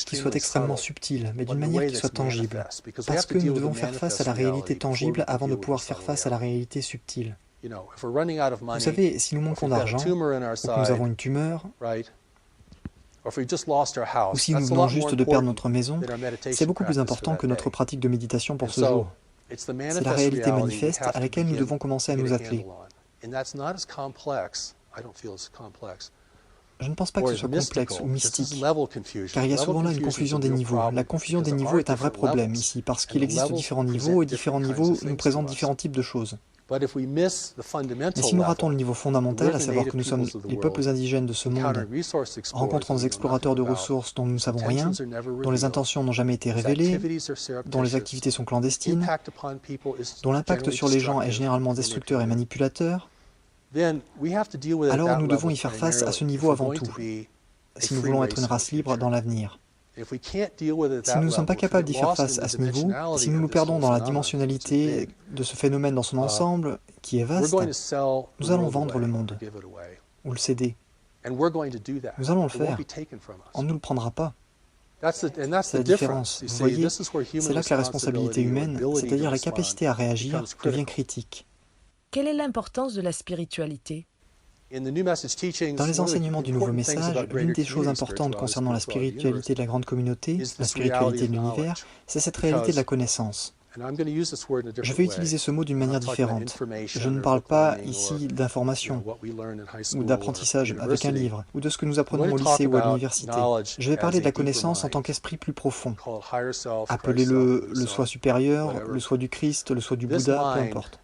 Speaker 1: qui soit extrêmement subtile, mais d'une manière qui soit tangible. Parce que nous devons faire face à la réalité tangible avant de pouvoir faire face à la réalité subtile. Vous savez, si nous manquons d'argent, ou que nous avons une tumeur, ou si nous venons juste de perdre notre maison, c'est beaucoup plus important que notre pratique de méditation pour ce jour. C'est la réalité manifeste à laquelle nous devons commencer à nous atteler. Je ne pense pas que ce soit complexe ou mystique, car il y a souvent là une confusion des niveaux. La confusion des niveaux est un vrai problème ici, parce qu'il existe différents niveaux, et différents niveaux nous présentent différents types de choses. Mais si nous ratons le niveau fondamental, à savoir que nous sommes les peuples indigènes de ce monde, rencontrant des explorateurs de ressources dont nous ne savons rien, dont les intentions n'ont jamais été révélées, dont les activités sont clandestines, dont l'impact sur les gens est généralement destructeur et manipulateur, alors nous devons y faire face à ce niveau avant tout, si nous voulons être une race libre dans l'avenir. Si nous ne sommes pas capables d'y faire face à ce niveau, si nous nous perdons dans la dimensionnalité de ce phénomène dans son ensemble, qui est vaste, nous allons vendre le monde, ou le céder. Nous allons le faire. On ne nous le prendra pas. C'est la différence. Vous voyez, c'est là que la responsabilité humaine, c'est-à-dire la capacité à réagir, devient critique.
Speaker 2: Quelle est l'importance de la spiritualité?
Speaker 1: Dans les enseignements du Nouveau Message, l'une des choses importantes concernant la spiritualité de la grande communauté, la spiritualité de l'univers, c'est cette réalité de la connaissance. Je vais utiliser ce mot d'une manière différente. Je ne parle pas ici d'information ou d'apprentissage avec un livre, ou de ce que nous apprenons au lycée ou à l'université. Je vais parler de la connaissance en tant qu'esprit plus profond. Appelez-le le soi supérieur, le soi du Christ, le soi du Bouddha, peu importe.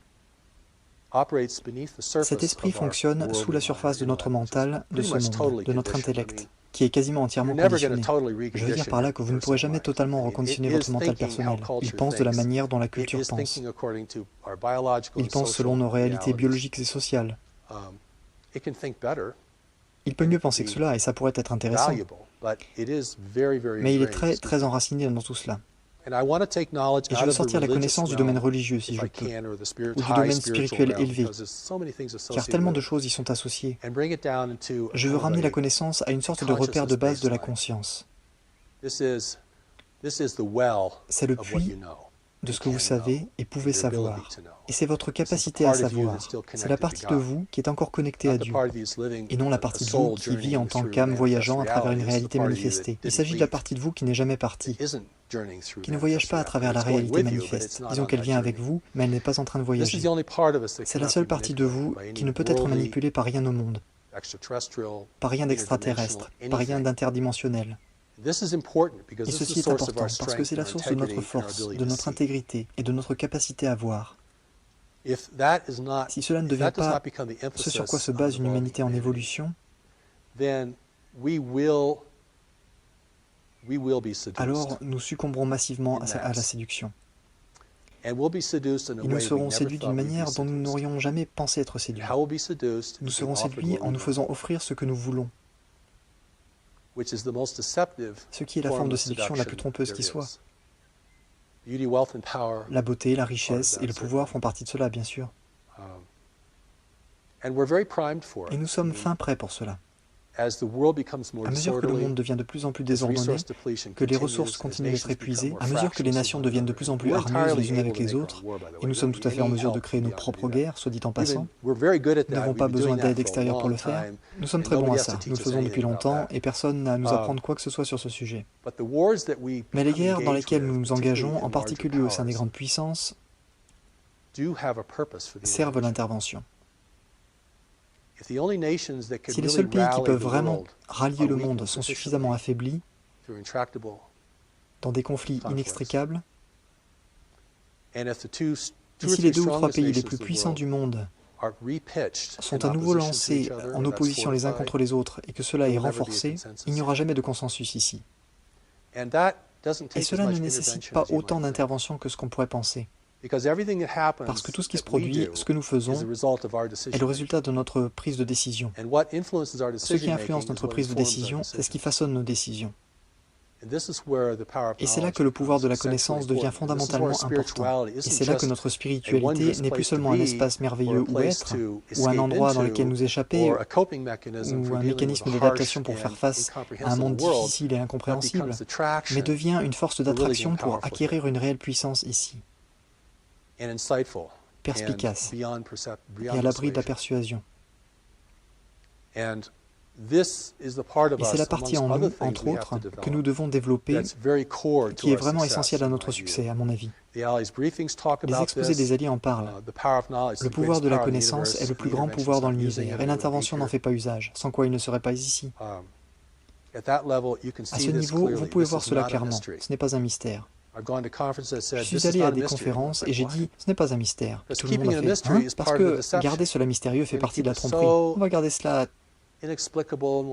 Speaker 1: Cet esprit fonctionne sous la surface de notre mental, de ce monde, de notre intellect, qui est quasiment entièrement conditionné. Je veux dire par là que vous ne pourrez jamais totalement reconditionner votre mental personnel. Il pense de la manière dont la culture pense. Il pense selon nos réalités biologiques et sociales. Il peut mieux penser que cela, et ça pourrait être intéressant. Mais il est très, très enraciné dans tout cela. Et je veux sortir la connaissance du domaine religieux, si je peux, ou du domaine spirituel élevé, car tellement de choses y sont associées. Je veux ramener la connaissance à une sorte de repère de base de la conscience. C'est le puits de ce que vous savez et pouvez savoir. Et c'est votre capacité à savoir. C'est la partie de vous qui est encore connectée à Dieu, et non la partie de vous qui vit en tant qu'âme voyageant à travers une réalité manifestée. Il s'agit de la partie de vous qui n'est jamais partie, qui ne voyage pas à travers la réalité manifeste. Disons qu'elle vient avec vous, mais elle n'est pas en train de voyager. C'est la seule partie de vous qui ne peut être manipulée par rien au monde, par rien d'extraterrestre, par rien d'interdimensionnel. Et ceci est important parce que c'est la source de notre force, de notre intégrité et de notre capacité à voir. Si cela ne devient pas ce sur quoi se base une humanité en évolution, alors nous succomberons massivement à la séduction. Et nous serons séduits d'une manière dont nous n'aurions jamais pensé être séduits. Nous serons séduits en nous faisant offrir ce que nous voulons, ce qui est la forme de séduction la plus trompeuse qui soit. La beauté, la richesse et le pouvoir font partie de cela, bien sûr. Et nous sommes fin prêts pour cela. À mesure que le monde devient de plus en plus désordonné, que les ressources continuent d'être épuisées, à mesure que les nations deviennent de plus en plus hargneuses les unes avec les autres, et nous sommes tout à fait en mesure de créer nos propres guerres, soit dit en passant, nous n'avons pas besoin d'aide extérieure pour le faire, nous sommes très bons à ça, nous le faisons depuis longtemps, et personne n'a à nous apprendre quoi que ce soit sur ce sujet. Mais les guerres dans lesquelles nous nous engageons, en particulier au sein des grandes puissances, servent l'intervention. Si les seuls pays qui peuvent vraiment rallier le monde sont suffisamment affaiblis, dans des conflits inextricables, et si les 2 ou 3 pays les plus puissants du monde sont à nouveau lancés en opposition les uns contre les autres et que cela est renforcé, il n'y aura jamais de consensus ici. Et cela ne nécessite pas autant d'intervention que ce qu'on pourrait penser. Parce que tout ce qui se produit, ce que nous faisons, est le résultat de notre prise de décision. Ce qui influence notre prise de décision, c'est ce qui façonne nos décisions. Et c'est là que le pouvoir de la connaissance devient fondamentalement important. Et c'est là que notre spiritualité n'est plus seulement un espace merveilleux où être, ou un endroit dans lequel nous échapper, ou un mécanisme d'adaptation pour faire face à un monde difficile et incompréhensible, mais devient une force d'attraction pour acquérir une réelle puissance ici, perspicace et à l'abri de la persuasion. Et c'est la partie en nous, entre autres, que nous devons développer, qui est vraiment essentielle à notre succès, à mon avis. Les exposés des alliés en parlent. Le pouvoir de la connaissance est le plus grand pouvoir dans l'univers, et l'intervention n'en fait pas usage, sans quoi il ne serait pas ici. À ce niveau, vous pouvez voir cela clairement, ce n'est pas un mystère. Je suis allé à des conférences et j'ai dit, ce n'est pas un mystère. Tout le monde a fait, hein, parce que garder cela mystérieux fait partie de la tromperie. On va garder cela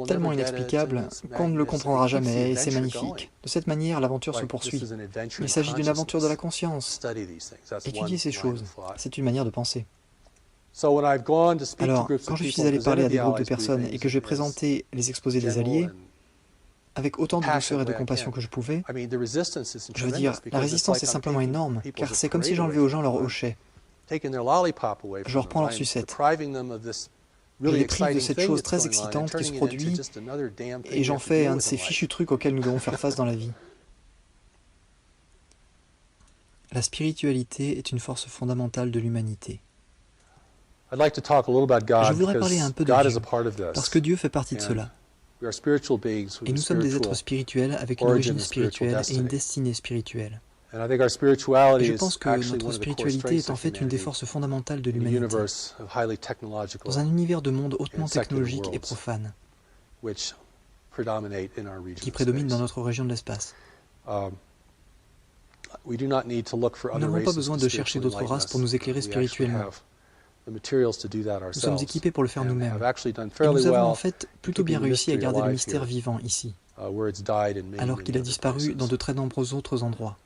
Speaker 1: tellement inexplicable qu'on ne le comprendra jamais, et c'est magnifique. De cette manière, l'aventure se poursuit. Il s'agit d'une aventure de la conscience. Étudier ces choses, c'est une manière de penser. Alors, quand je suis allé parler à des groupes de personnes et que j'ai présenté les exposés des alliés, avec autant de douceur et de compassion que je pouvais, je veux dire, la résistance est simplement énorme, car c'est comme si j'enlevais aux gens leur hochet. Je leur prends leur sucette. Je les prive de cette chose très excitante qui se produit, et j'en fais un de ces fichus trucs auxquels nous devons faire face dans la vie. La spiritualité est une force fondamentale de l'humanité. Je voudrais parler un peu de Dieu, parce que Dieu fait partie de cela. Et nous sommes des êtres spirituels avec une origine spirituelle et une destinée spirituelle. Et je pense que notre spiritualité est en fait une des forces fondamentales de l'humanité, dans un univers de monde hautement technologique et profane, qui prédomine dans notre région de l'espace. Nous n'avons pas besoin de chercher d'autres races pour nous éclairer spirituellement. Nous sommes équipés pour le faire nous-mêmes. Et nous avons en fait plutôt bien réussi à garder le mystère vivant ici, alors qu'il a disparu dans de très nombreux autres endroits.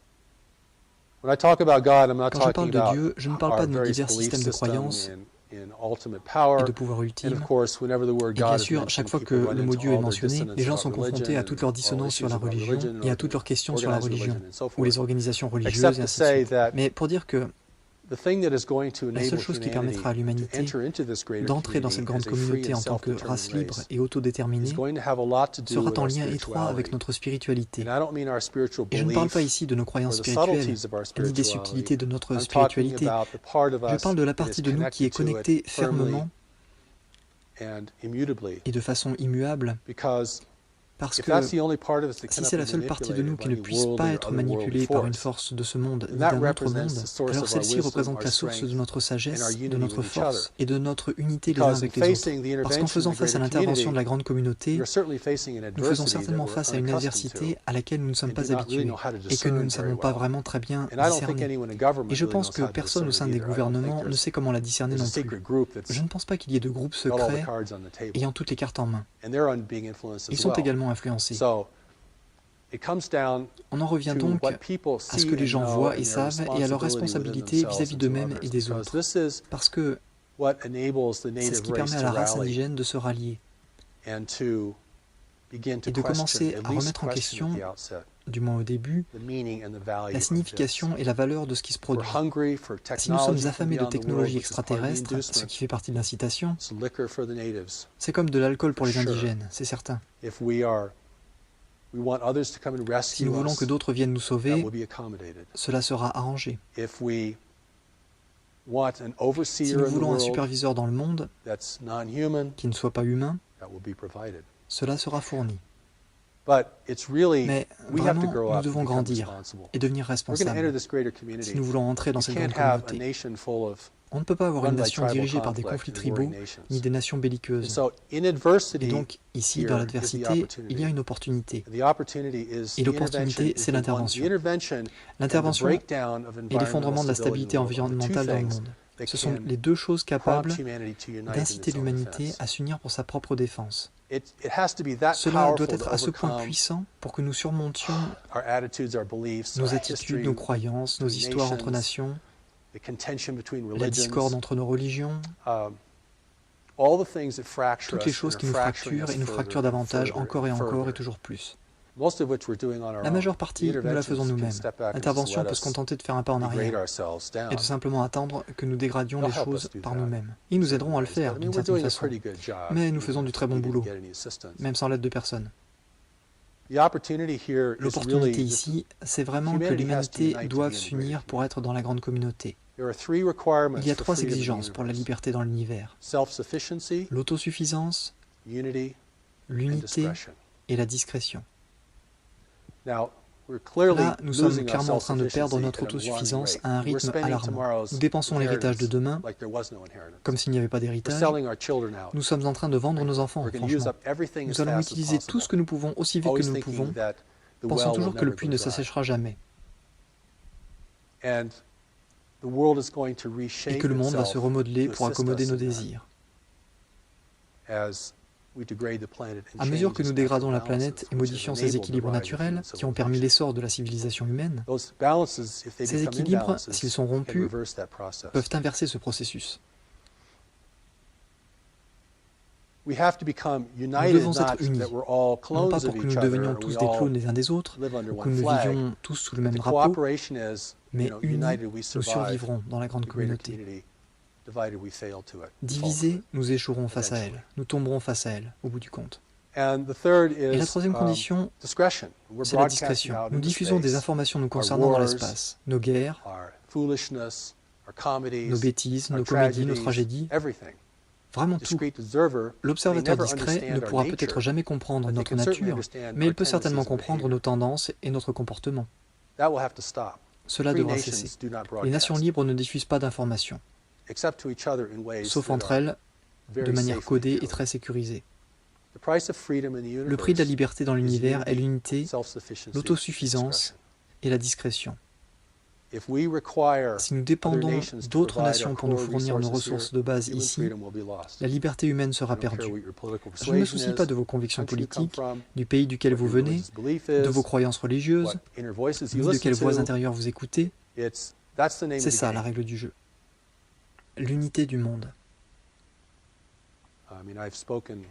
Speaker 1: Quand je parle de Dieu, je ne parle pas de nos divers systèmes de croyances et de pouvoir ultime. Et bien sûr, chaque fois que le mot Dieu est mentionné, les gens sont confrontés à toutes leurs dissonances sur la religion et à toutes leurs questions sur la religion, ou les organisations religieuses et ainsi de suite. Mais pour dire que la seule chose qui permettra à l'humanité d'entrer dans cette grande communauté en tant que race libre et autodéterminée sera en lien étroit avec notre spiritualité. Et je ne parle pas ici de nos croyances spirituelles, ni des subtilités de notre spiritualité. Je parle de la partie de nous qui est connectée fermement et de façon immuable, parce que si c'est la seule partie de nous qui ne puisse pas être manipulée par une force de ce monde ni d'un autre monde, alors celle-ci représente la source de notre sagesse, de notre force et de notre unité les uns avec les autres. Parce qu'en faisant face à l'intervention de la grande communauté, nous faisons certainement face à une adversité à laquelle nous ne sommes pas habitués et que nous ne savons pas vraiment très bien discerner. Et je pense que personne au sein des gouvernements ne sait comment la discerner non plus. Je ne pense pas qu'il y ait de groupes secrets ayant toutes les cartes en main. Ils sont également influencés. On en revient donc à ce que les gens voient et savent et à leur responsabilité vis-à-vis d'eux-mêmes et des autres. Parce que c'est ce qui permet à la race indigène de se rallier et de commencer à remettre en question, du moins au début, la signification et la valeur de ce qui se produit. Si nous sommes affamés de technologies extraterrestres, ce qui fait partie de l'incitation, c'est comme de l'alcool pour les indigènes, c'est certain. Si nous voulons que d'autres viennent nous sauver, cela sera arrangé. Si nous voulons un superviseur dans le monde qui ne soit pas humain, cela sera fourni. Mais vraiment, nous devons grandir et devenir responsables si nous voulons entrer dans cette grande communauté. On ne peut pas avoir une nation dirigée par des conflits tribaux ni des nations belliqueuses. Et donc, ici, dans l'adversité, il y a une opportunité. Et l'opportunité, c'est l'intervention. L'intervention et l'effondrement de la stabilité environnementale dans le monde. Ce sont les deux choses capables d'inciter l'humanité à s'unir pour sa propre défense. Cela doit être à ce point puissant pour que nous surmontions nos attitudes, nos croyances, nos histoires entre nations, la discorde entre nos religions, toutes les choses qui nous fracturent et nous fracturent davantage encore et toujours plus. La majeure partie, nous la faisons nous-mêmes. L'intervention peut se contenter de faire un pas en arrière et de simplement attendre que nous dégradions les choses par nous-mêmes. Ils nous aideront à le faire d'une certaine façon, mais nous faisons du très bon boulot, même sans l'aide de personne. L'opportunité ici, c'est vraiment que l'humanité doive s'unir pour être dans la grande communauté. Il y a 3 exigences pour la liberté dans l'univers: l'autosuffisance, l'unité et la discrétion. Là, nous sommes clairement en train de perdre notre autosuffisance à un rythme alarmant. Nous dépensons l'héritage de demain comme s'il n'y avait pas d'héritage. Nous sommes en train de vendre nos enfants, franchement. Nous allons utiliser tout ce que nous pouvons aussi vite que nous le pouvons, pensant toujours que le puits ne s'asséchera jamais. Et que le monde va se remodeler pour accommoder nos désirs. À mesure que nous dégradons la planète et modifions ses équilibres naturels, qui ont permis l'essor de la civilisation humaine, ces équilibres, s'ils sont rompus, peuvent inverser ce processus. Nous devons être unis, non pas pour que nous devenions tous des clones les uns des autres, ou que nous vivions tous sous le même drapeau, mais unis, nous survivrons dans la grande communauté. Divisés, nous échouerons face à elle, nous tomberons face à elle, au bout du compte. Et la troisième condition, c'est la discrétion. Nous diffusons des informations nous concernant dans l'espace, nos guerres, nos bêtises, nos comédies, nos tragédies, vraiment tout. L'observateur discret ne pourra peut-être jamais comprendre notre nature, mais il peut certainement comprendre nos tendances et notre comportement. cela devra cesser. Les nations libres ne diffusent pas d'informations, sauf entre elles, de manière codée et très sécurisée. Le prix de la liberté dans l'univers est l'unité, l'autosuffisance et la discrétion. Si nous dépendons d'autres nations pour nous fournir nos ressources de base ici, la liberté humaine sera perdue. Je ne me soucie pas de vos convictions politiques, du pays duquel vous venez, de vos croyances religieuses, ni de quelle voix intérieure vous écoutez. C'est ça la règle du jeu. L'unité du monde.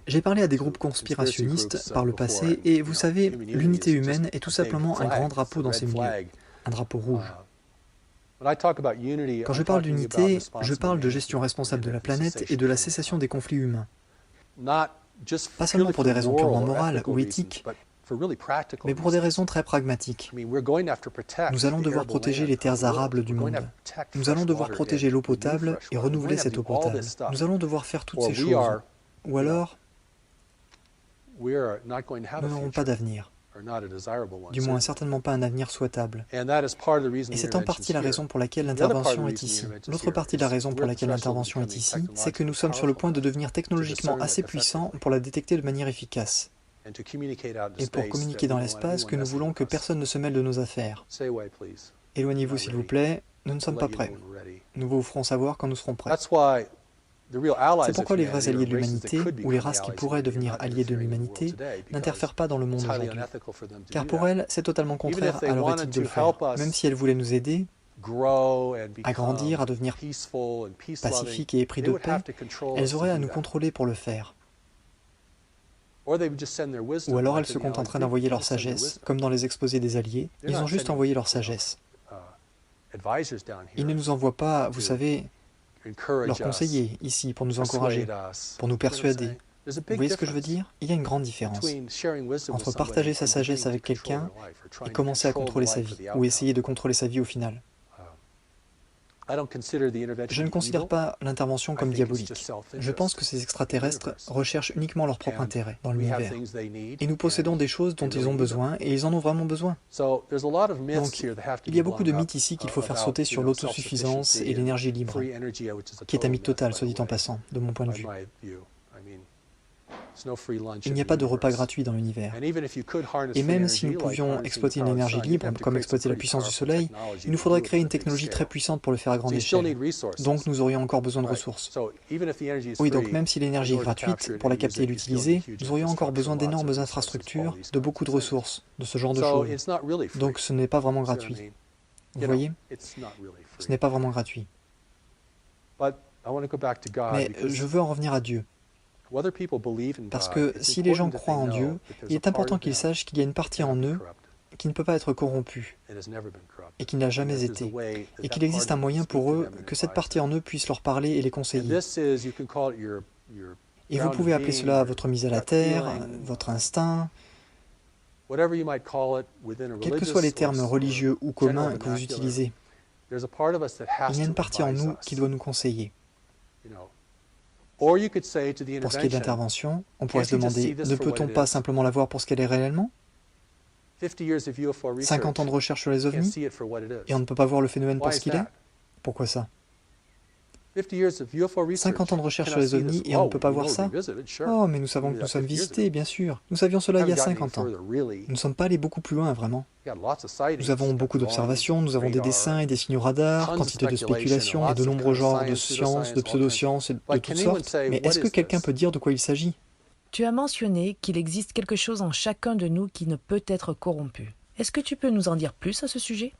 Speaker 1: J'ai parlé à des groupes conspirationnistes par le passé et vous savez, l'unité humaine est tout simplement un grand drapeau dans ces milieux, un drapeau rouge. Quand je parle d'unité, je parle de gestion responsable de la planète et de la cessation des conflits humains. Pas seulement pour des raisons purement morales ou éthiques, mais pour des raisons très pragmatiques. Nous allons devoir protéger les terres arables du monde. Nous allons devoir protéger l'eau potable et renouveler cette eau potable. Nous allons devoir faire toutes ces choses. Ou alors, nous n'aurons pas d'avenir. Du moins certainement pas un avenir souhaitable. Et c'est en partie la raison pour laquelle l'intervention est ici. L'autre partie de la raison pour laquelle l'intervention est ici, c'est que nous sommes sur le point de devenir technologiquement assez puissants pour la détecter de manière efficace. Et pour communiquer dans l'espace, que nous voulons que personne ne se mêle de nos affaires. Éloignez-vous s'il vous plaît, nous ne sommes pas prêts. Nous vous ferons savoir quand nous serons prêts. C'est pourquoi les vrais alliés de l'humanité, ou les races qui pourraient devenir alliés de l'humanité, n'interfèrent pas dans le monde aujourd'hui. Car pour elles, c'est totalement contraire à leur éthique de le faire. Même si elles voulaient nous aider à grandir, à devenir pacifiques et épris de paix, elles auraient à nous contrôler pour le faire. Ou alors elles se contenteraient d'envoyer leur sagesse, comme dans les exposés des alliés, ils ont juste envoyé leur sagesse. Ils ne nous envoient pas, vous savez, leurs conseillers, ici, pour nous encourager, pour nous persuader. Vous voyez ce que je veux dire? Il y a une grande différence entre partager sa sagesse avec quelqu'un et commencer à contrôler sa vie, ou essayer de contrôler sa vie au final. Je ne considère pas l'intervention comme diabolique. Je pense que ces extraterrestres recherchent uniquement leur propre intérêt dans l'univers. Et nous possédons des choses dont ils ont besoin, et ils en ont vraiment besoin. Donc, il y a beaucoup de mythes ici qu'il faut faire sauter sur l'autosuffisance et l'énergie libre, qui est un mythe total, soit dit en passant, de mon point de vue. Il n'y a pas de repas gratuit dans l'univers. Et même si nous pouvions exploiter une énergie libre, comme exploiter la puissance du soleil, il nous faudrait créer une technologie très puissante pour le faire à grande échelle. Donc nous aurions encore besoin de ressources. Oui, donc même si l'énergie est gratuite, pour la capter et l'utiliser, nous aurions encore besoin d'énormes infrastructures, de beaucoup de ressources, de ce genre de choses. Donc ce n'est pas vraiment gratuit. Vous voyez? Ce n'est pas vraiment gratuit. Mais je veux en revenir à Dieu. Parce que si les gens croient en Dieu, il est important qu'ils sachent qu'il y a une partie en eux qui ne peut pas être corrompue et qui n'a jamais été, et qu'il existe un moyen pour eux que cette partie en eux puisse leur parler et les conseiller. Et vous pouvez appeler cela votre mise à la terre, votre instinct, quels que soient les termes religieux ou communs que vous utilisez. Il y a une partie en nous qui doit nous conseiller. Pour ce qui est de l'intervention, on pourrait se demander, ne peut-on pas simplement la voir pour ce qu'elle est réellement? 50 ans de recherche sur les ovnis, et on ne peut pas voir le phénomène pour ce qu'il est? Pourquoi ça? 50 ans de recherche sur les ovnis et on ne peut pas voir ça? Oh, mais nous savons que nous sommes visités, bien sûr. Nous savions cela il y a 50 ans. Nous ne sommes pas allés beaucoup plus loin, vraiment. Nous avons beaucoup d'observations, nous avons des dessins et des signaux radars, quantité de spéculations et de nombreux genres de sciences, de pseudo-sciences et de toutes sortes. Mais est-ce que quelqu'un peut dire de quoi il s'agit?
Speaker 2: Tu as mentionné qu'il existe quelque chose en chacun de nous qui ne peut être corrompu. Est-ce que tu peux nous en dire plus à ce sujet?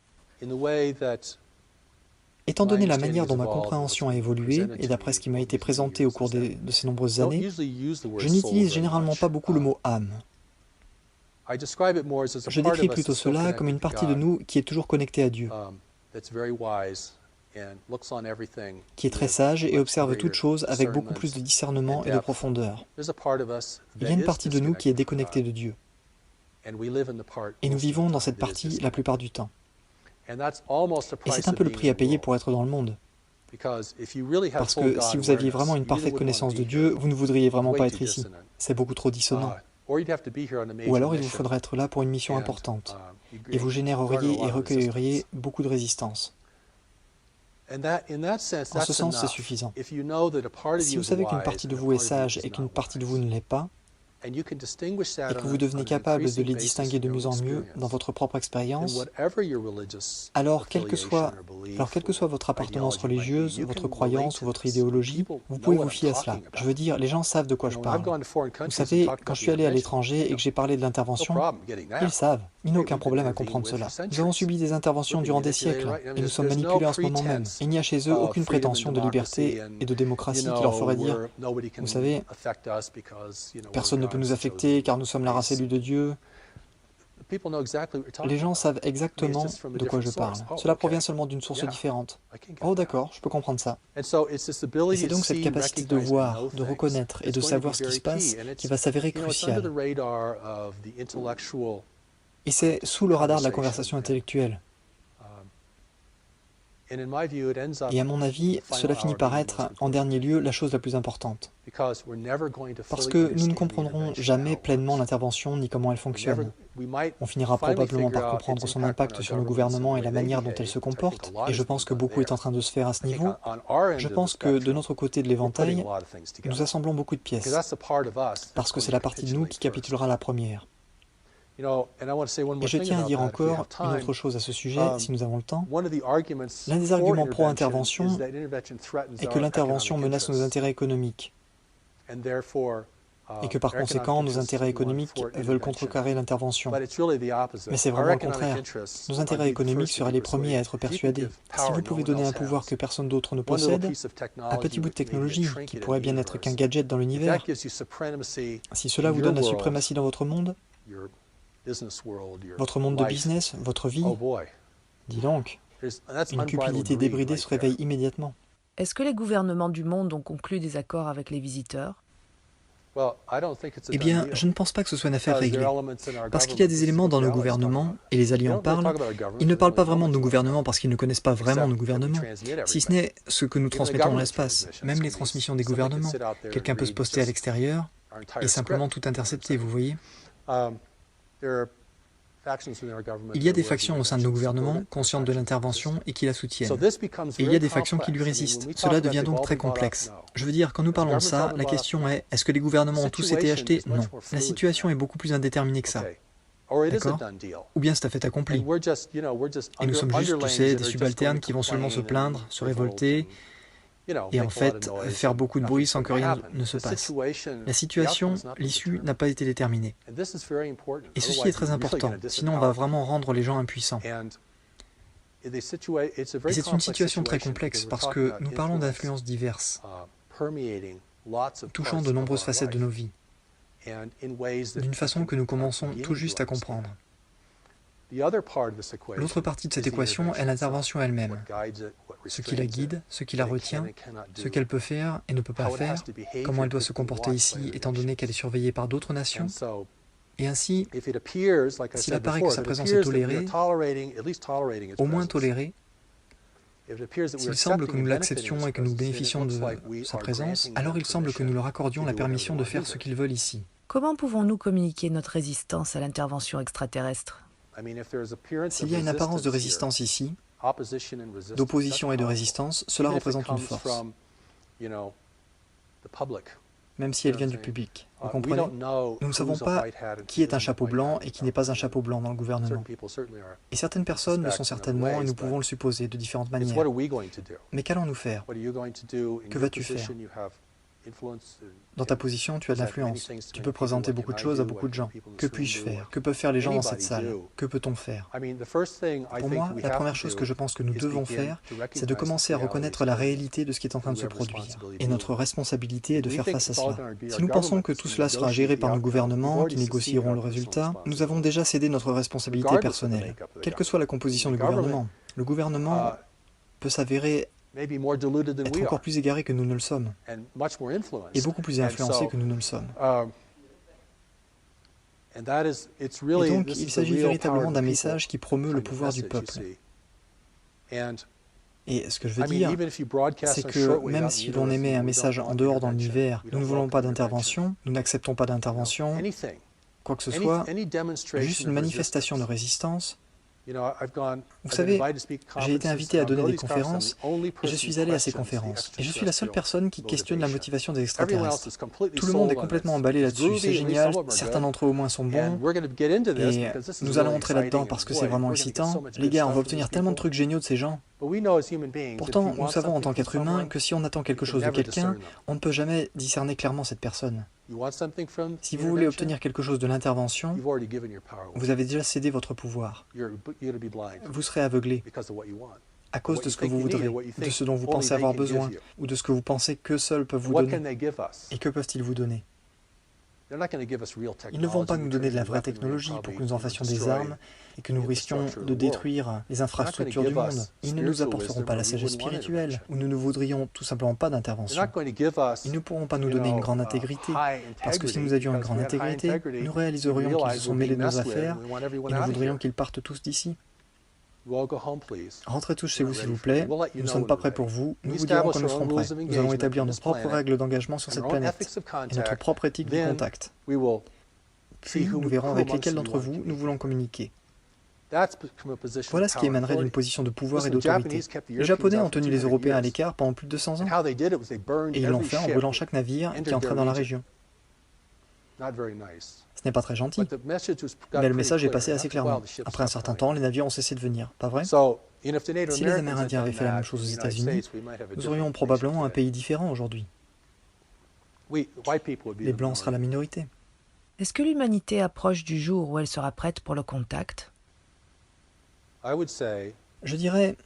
Speaker 1: Étant donné la manière dont ma compréhension a évolué, et d'après ce qui m'a été présenté au cours de ces nombreuses années, je n'utilise généralement pas beaucoup le mot « âme ». Je décris plutôt cela comme une partie de nous qui est toujours connectée à Dieu, qui est très sage et observe toute chose avec beaucoup plus de discernement et de profondeur. Il y a une partie de nous qui est déconnectée de Dieu, et nous vivons dans cette partie la plupart du temps. Et c'est un peu le prix à payer pour être dans le monde. Parce que si vous aviez vraiment une parfaite connaissance de Dieu, vous ne voudriez vraiment pas être ici. C'est beaucoup trop dissonant. Ou alors il vous faudrait être là pour une mission importante. et vous généreriez et recueilleriez beaucoup de résistance. En ce sens, c'est suffisant. Si vous savez qu'une partie de vous est sage et qu'une partie de vous ne l'est pas, et que vous devenez capable de les distinguer de mieux en mieux dans votre propre expérience, alors quelle que soit votre appartenance religieuse, votre croyance ou votre idéologie, vous pouvez vous fier à cela. Je veux dire, les gens savent de quoi je parle. Vous savez, quand je suis allé à l'étranger et que j'ai parlé de l'intervention, ils savent. Il n'y a aucun problème à comprendre cela. Nous avons subi des interventions durant des siècles, et nous sommes manipulés en ce moment même. Il n'y a chez eux aucune prétention de liberté et de démocratie qui leur ferait dire, vous savez, personne ne peut nous affecter car nous sommes la race élue de Dieu. Les gens savent exactement de quoi je parle. Cela provient seulement d'une source différente. Oh d'accord, je peux comprendre ça. Et c'est donc cette capacité de voir, de reconnaître et de savoir ce qui se passe qui va s'avérer cruciale. Et c'est sous le radar de la conversation intellectuelle. Et à mon avis, cela finit par être, en dernier lieu, la chose la plus importante. Parce que nous ne comprendrons jamais pleinement l'intervention ni comment elle fonctionne. On finira probablement par comprendre son impact sur nos gouvernements et la manière dont elle se comporte, et je pense que beaucoup est en train de se faire à ce niveau. Je pense que de notre côté de l'éventail, nous assemblons beaucoup de pièces, parce que c'est la partie de nous qui capitulera la première. Et je tiens à dire encore une autre chose à ce sujet, si nous avons le temps. L'un des arguments pro-intervention est que l'intervention menace nos intérêts économiques et que par conséquent, nos intérêts économiques veulent contrecarrer l'intervention. Mais c'est vraiment le contraire. Nos intérêts économiques seraient les premiers à être persuadés. Si vous pouvez donner un pouvoir que personne d'autre ne possède, un petit bout de technologie qui pourrait bien être qu'un gadget dans l'univers, si cela vous donne la suprématie dans votre monde de business, votre vie, dis donc, une cupidité débridée se réveille immédiatement.
Speaker 2: Est-ce que les gouvernements du monde ont conclu des accords avec les visiteurs ?
Speaker 1: Eh bien, je ne pense pas que ce soit une affaire réglée, parce qu'il y a des éléments dans nos gouvernements, et les alliés en parlent. Ils ne parlent pas vraiment de nos gouvernements parce qu'ils ne connaissent pas vraiment nos gouvernements, si ce n'est ce que nous transmettons dans l'espace, même les transmissions des gouvernements. Quelqu'un peut se poster à l'extérieur et simplement tout intercepter, vous voyez. Il y a des factions au sein de nos gouvernements conscientes de l'intervention et qui la soutiennent. Et il y a des factions qui lui résistent. Cela devient donc très complexe. Je veux dire, quand nous parlons de ça, la question est que les gouvernements ont tous été achetés? Non. La situation est beaucoup plus indéterminée que ça. D'accord? Ou bien c'est un fait accompli. Et nous sommes juste, tu sais, des subalternes qui vont seulement se plaindre, se révolter, et en fait, faire beaucoup de bruit sans que rien ne se passe. La situation, l'issue n'a pas été déterminée. Et ceci est très important, sinon on va vraiment rendre les gens impuissants. Et c'est une situation très complexe parce que nous parlons d'influences diverses, touchant de nombreuses facettes de nos vies, d'une façon que nous commençons tout juste à comprendre. L'autre partie de cette équation est l'intervention elle-même, ce qui la guide, ce qui la retient, ce qu'elle peut faire et ne peut pas faire, comment elle doit se comporter ici étant donné qu'elle est surveillée par d'autres nations. Et ainsi, s'il apparaît que sa présence est tolérée, au moins tolérée, s'il semble que nous l'acceptions et que nous bénéficions de sa présence, alors il semble que nous leur accordions la permission de faire ce qu'ils veulent ici.
Speaker 2: Comment pouvons-nous communiquer notre résistance à l'intervention extraterrestre ?
Speaker 1: S'il y a une apparence de résistance ici, d'opposition et de résistance, cela représente une force, même si elle vient du public. Vous comprenez? Nous ne savons pas qui est un chapeau blanc et qui n'est pas un chapeau blanc dans le gouvernement. Et certaines personnes le sont certainement et nous pouvons le supposer de différentes manières. Mais qu'allons-nous faire? Que vas-tu faire? Dans ta position, tu as de l'influence. Tu peux présenter beaucoup de choses à beaucoup de gens. Que puis-je faire? Que peuvent faire les gens dans cette salle? Que peut-on faire? Pour moi, la première chose que je pense que nous devons faire, c'est de commencer à reconnaître la réalité de ce qui est en train de se produire. Et notre responsabilité est de faire face à cela. Si nous pensons que tout cela sera géré par nos gouvernements, qui négocieront le résultat, nous avons déjà cédé notre responsabilité personnelle. Quelle que soit la composition du gouvernement, le gouvernement peut s'avérer être encore plus égaré que nous ne le sommes, et beaucoup plus influencé que nous ne le sommes. Et donc, il s'agit véritablement d'un message qui promeut le pouvoir du peuple. Et ce que je veux dire, c'est que même si l'on émet un message en dehors dans l'univers, nous ne voulons pas d'intervention, nous n'acceptons pas d'intervention, quoi que ce soit, juste une manifestation de résistance. Vous savez, j'ai été invité à donner des conférences et je suis allé à ces conférences. Et je suis la seule personne qui questionne la motivation des extraterrestres. Tout le monde est complètement emballé là-dessus, c'est génial, certains d'entre eux au moins sont bons, et nous allons entrer là-dedans parce que c'est vraiment excitant. Les gars, on va obtenir tellement de trucs géniaux de ces gens. Pourtant, nous savons en tant qu'être humain que si on attend quelque chose de quelqu'un, on ne peut jamais discerner clairement cette personne. Si vous voulez obtenir quelque chose de l'intervention, vous avez déjà cédé votre pouvoir. Vous serez aveuglé à cause de ce que vous voudrez, de ce dont vous pensez avoir besoin, ou de ce que vous pensez qu'eux seuls peuvent vous donner. Et que peuvent-ils vous donner? Ils ne vont pas nous donner de la vraie technologie pour que nous en fassions des armes et que nous risquions de détruire les infrastructures du monde. Ils ne nous apporteront pas la sagesse spirituelle, ou nous ne voudrions tout simplement pas d'intervention. Ils ne pourront pas nous donner une grande intégrité, parce que si nous avions une grande intégrité, nous réaliserions qu'ils se sont mêlés de nos affaires et nous voudrions qu'ils partent tous d'ici. Rentrez tous chez vous s'il vous plaît, nous ne sommes pas prêts pour vous, nous vous dirons quand nous serons prêts. Nous allons établir nos propres règles d'engagement sur cette planète et notre propre éthique du contact. Puis nous verrons avec lesquels d'entre vous nous voulons communiquer. Voilà ce qui émanerait d'une position de pouvoir et d'autorité. Les Japonais ont tenu les Européens à l'écart pendant plus de 200 ans, et ils l'ont fait en brûlant chaque navire qui entrait dans la région. Ce n'est pas très gentil, mais le message est passé assez clairement. Après un certain temps, les navires ont cessé de venir, pas vrai? Si les Amérindiens avaient fait la même chose aux États-Unis, nous aurions probablement un pays différent aujourd'hui. Les Blancs seraient la minorité.
Speaker 2: Est-ce que l'humanité approche du jour où elle sera prête pour le contact?
Speaker 1: Je dirais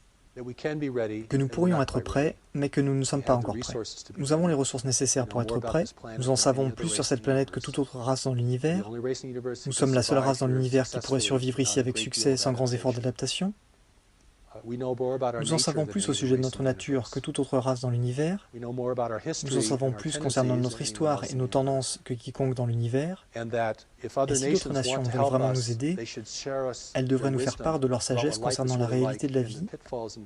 Speaker 1: que nous pourrions être prêts, mais que nous ne sommes pas encore prêts. Nous avons les ressources nécessaires pour être prêts, nous en savons plus sur cette planète que toute autre race dans l'univers, nous sommes la seule race dans l'univers qui pourrait survivre ici avec succès sans grands efforts d'adaptation. Nous en savons plus au sujet de notre nature que toute autre race dans l'univers. Nous en savons plus concernant notre histoire et nos tendances que quiconque dans l'univers. Et si d'autres nations veulent vraiment nous aider, elles devraient nous faire part de leur sagesse concernant la réalité de la vie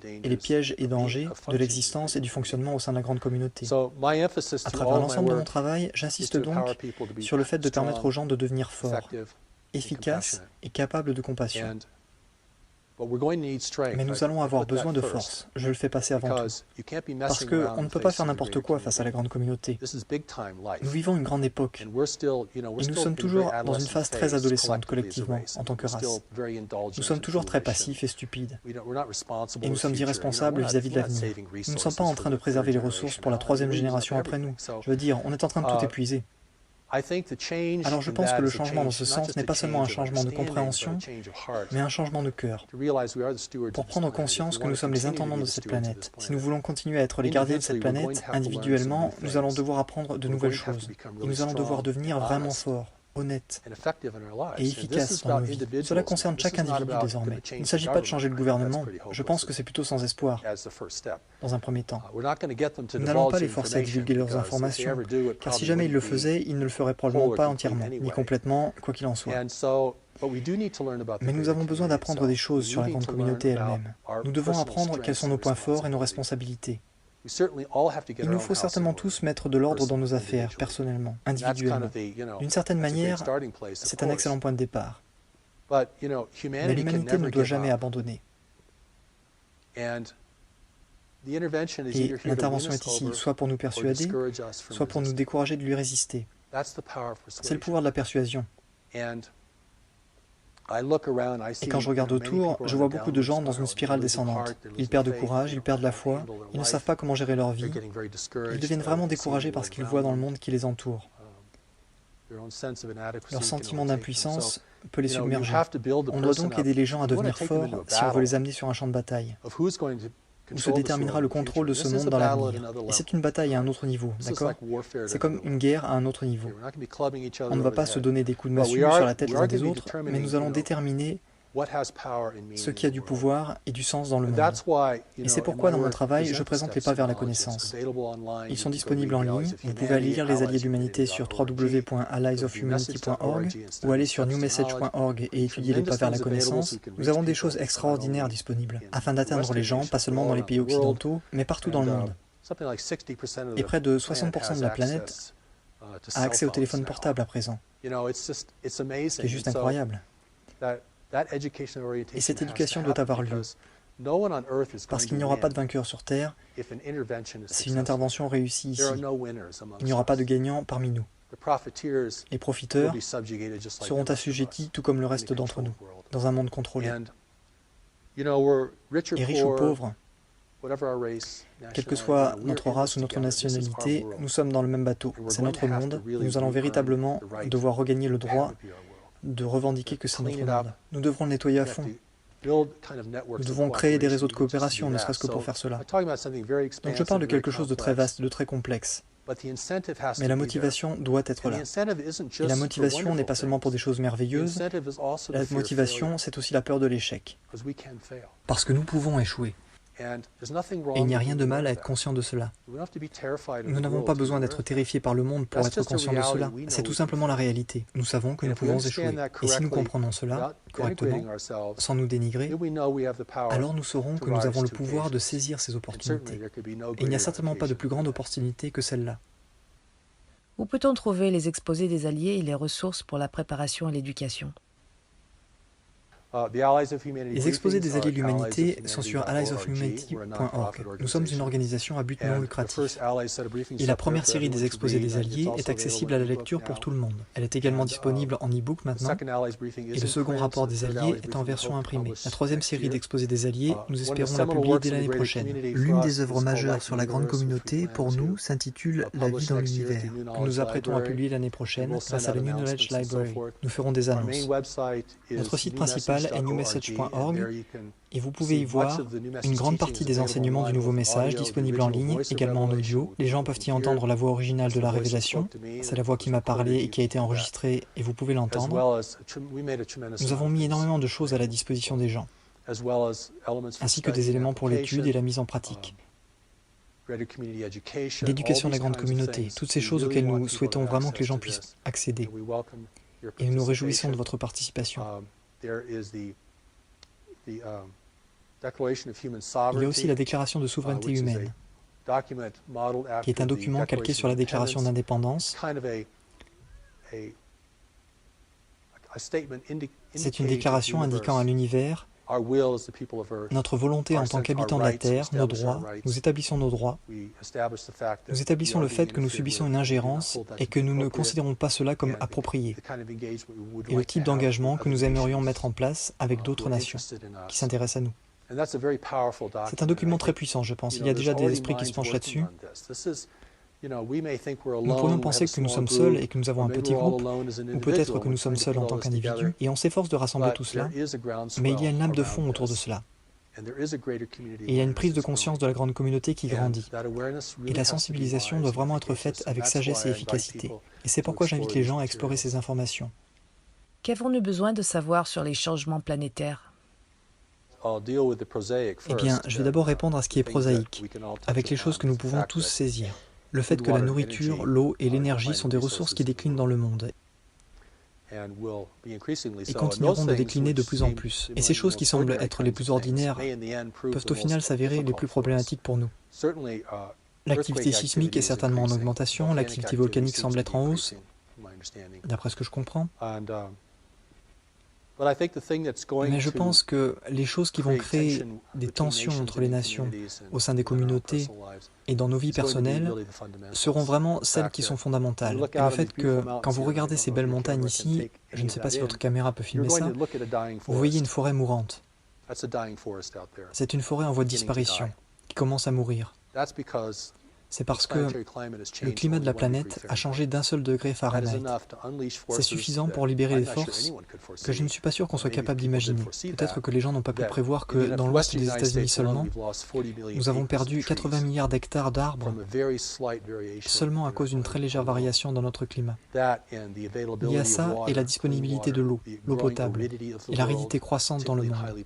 Speaker 1: et les pièges et dangers de l'existence et du fonctionnement au sein de la grande communauté. À travers l'ensemble de mon travail, j'insiste donc sur le fait de permettre aux gens de devenir forts, efficaces et capables de compassion. Mais nous allons avoir besoin de force. Je le fais passer avant tout. Parce qu'on ne peut pas faire n'importe quoi face à la grande communauté. Nous vivons une grande époque. Et nous sommes toujours dans une phase très adolescente collectivement, en tant que race. Nous sommes toujours très passifs et stupides. Et nous sommes irresponsables vis-à-vis de l'avenir. Nous ne sommes pas en train de préserver les ressources pour la troisième génération après nous. Je veux dire, on est en train de tout épuiser. Alors je pense que le changement dans ce sens n'est pas seulement un changement de compréhension, mais un changement de cœur, pour prendre conscience que nous sommes les intendants de cette planète. Si nous voulons continuer à être les gardiens de cette planète, individuellement, nous allons devoir apprendre de nouvelles choses, et nous allons devoir devenir vraiment forts, honnêtes et efficaces dans nos vies. Cela concerne chaque individu désormais. Il ne s'agit pas de changer le gouvernement, je pense que c'est plutôt sans espoir, dans un premier temps. Nous n'allons pas les forcer à divulguer leurs informations, car si jamais ils le faisaient, ils ne le feraient probablement pas entièrement, ni complètement, quoi qu'il en soit. Mais nous avons besoin d'apprendre des choses sur la grande communauté elle-même. Nous devons apprendre quels sont nos points forts et nos responsabilités. Il nous faut certainement tous mettre de l'ordre dans nos affaires, personnellement, individuellement. D'une certaine manière, c'est un excellent point de départ. Mais l'humanité ne doit jamais abandonner. Et l'intervention est ici, soit pour nous persuader, soit pour nous décourager de lui résister. C'est le pouvoir de la persuasion. Et quand je regarde autour, je vois beaucoup de gens dans une spirale descendante. Ils perdent courage, ils perdent la foi, ils ne savent pas comment gérer leur vie. Ils deviennent vraiment découragés parce qu'ils voient dans le monde qui les entoure. Leur sentiment d'impuissance peut les submerger. On doit donc aider les gens à devenir forts si on veut les amener sur un champ de bataille, où se déterminera le contrôle de ce monde dans l'avenir. Et c'est une bataille à un autre niveau, d'accord? C'est comme une guerre à un autre niveau. On ne va pas se donner des coups de massue sur la tête les uns des autres, mais nous allons déterminer ce qui a du pouvoir et du sens dans le monde. Et c'est pourquoi dans mon travail, je présente les pas vers la connaissance. Ils sont disponibles en ligne. Vous pouvez aller lire les Alliés de l'Humanité sur www.alliesofhumanity.org ou aller sur newmessage.org et étudier les pas vers la connaissance. Nous avons des choses extraordinaires disponibles, afin d'atteindre les gens, pas seulement dans les pays occidentaux, mais partout dans le monde. Et près de 60% de la planète a accès au téléphone portable à présent, ce qui est juste incroyable. Et cette éducation doit avoir lieu, parce qu'il n'y aura pas de vainqueur sur Terre si une intervention réussit ici. Il n'y aura pas de gagnant parmi nous. Les profiteurs seront assujettis tout comme le reste d'entre nous, dans un monde contrôlé. Et riches ou pauvres, quelle que soit notre race ou notre nationalité, nous sommes dans le même bateau. C'est notre monde. Nous allons véritablement devoir regagner le droit de revendiquer que c'est notre monde. Nous devrons le nettoyer à fond. Nous devons créer des réseaux de coopération, ne serait-ce que pour faire cela. Donc je parle de quelque chose de très vaste, de très complexe. Mais la motivation doit être là. Et la motivation n'est pas seulement pour des choses merveilleuses. La motivation, c'est aussi la peur de l'échec. Parce que nous pouvons échouer. Et il n'y a rien de mal à être conscient de cela. Nous n'avons pas besoin d'être terrifiés par le monde pour être conscients de cela. C'est tout simplement la réalité. Nous savons que nous pouvons échouer. Et si nous comprenons cela correctement, sans nous dénigrer, alors nous saurons que nous avons le pouvoir de saisir ces opportunités. Et il n'y a certainement pas de plus grande opportunité que celle-là.
Speaker 2: Où peut-on trouver les exposés des Alliés et les ressources pour la préparation et l'éducation ?
Speaker 1: Les exposés des Alliés de l'Humanité sont sur alliesofhumanity.org. Nous sommes une organisation à but non lucratif. Et la première série des exposés des Alliés est accessible à la lecture pour tout le monde. Elle est également disponible en e-book maintenant. Et le second rapport des Alliés est en version imprimée. La troisième série d'exposés des Alliés, nous espérons la publier dès l'année prochaine. L'une des œuvres majeures sur la grande communauté, pour nous, s'intitule La vie dans l'univers, que nous apprêtons à publier l'année prochaine grâce à la New Knowledge Library. Nous ferons des annonces. Notre site principal est newmessage.org et vous pouvez y voir une grande partie des enseignements du nouveau message disponibles en ligne, également en audio. Les gens peuvent y entendre la voix originale de la révélation. C'est la voix qui m'a parlé et qui a été enregistrée et vous pouvez l'entendre. Nous avons mis énormément de choses à la disposition des gens, ainsi que des éléments pour l'étude et la mise en pratique. L'éducation de la grande communauté, toutes ces choses auxquelles nous souhaitons vraiment que les gens puissent accéder. Et nous nous réjouissons de votre participation. Il y a aussi la déclaration de souveraineté humaine, qui est un document calqué sur la déclaration d'indépendance. C'est une déclaration indiquant à l'univers notre volonté en tant qu'habitants de la Terre, nos droits. Nous établissons nos droits. Nous établissons le fait que nous subissons une ingérence et que nous ne considérons pas cela comme approprié. Et le type d'engagement que nous aimerions mettre en place avec d'autres nations qui s'intéressent à nous. C'est un document très puissant, je pense. Il y a déjà des esprits qui se penchent là-dessus. Nous pourrions penser que nous sommes seuls et que nous avons un petit groupe, ou peut-être que nous sommes seuls en tant qu'individus, et on s'efforce de rassembler tout cela, mais il y a une lame de fond autour de cela. Et il y a une prise de conscience de la grande communauté qui grandit. Et la sensibilisation doit vraiment être faite avec sagesse et efficacité. Et c'est pourquoi j'invite les gens à explorer ces informations.
Speaker 2: Qu'avons-nous besoin de savoir sur les changements planétaires ?
Speaker 1: Eh bien, je vais d'abord répondre à ce qui est prosaïque, avec les choses que nous pouvons tous saisir. Le fait que la nourriture, l'eau et l'énergie sont des ressources qui déclinent dans le monde et continueront de décliner de plus en plus. Et ces choses qui semblent être les plus ordinaires peuvent au final s'avérer les plus problématiques pour nous. L'activité sismique est certainement en augmentation, l'activité volcanique semble être en hausse, d'après ce que je comprends. Mais je pense que les choses qui vont créer des tensions entre les nations au sein des communautés et dans nos vies personnelles seront vraiment celles qui sont fondamentales. Et le fait que, quand vous regardez ces belles montagnes ici, je ne sais pas si votre caméra peut filmer ça, vous voyez une forêt mourante. C'est une forêt en voie de disparition, qui commence à mourir. C'est parce que le climat de la planète a changé d'1 seul degré Fahrenheit. C'est suffisant pour libérer des forces que je ne suis pas sûr qu'on soit capable d'imaginer. Peut-être que les gens n'ont pas pu prévoir que dans l'ouest des États-Unis seulement, nous avons perdu 80 milliards d'hectares d'arbres seulement à cause d'une très légère variation dans notre climat. Il y a ça et la disponibilité de l'eau potable, et l'aridité croissante dans le monde,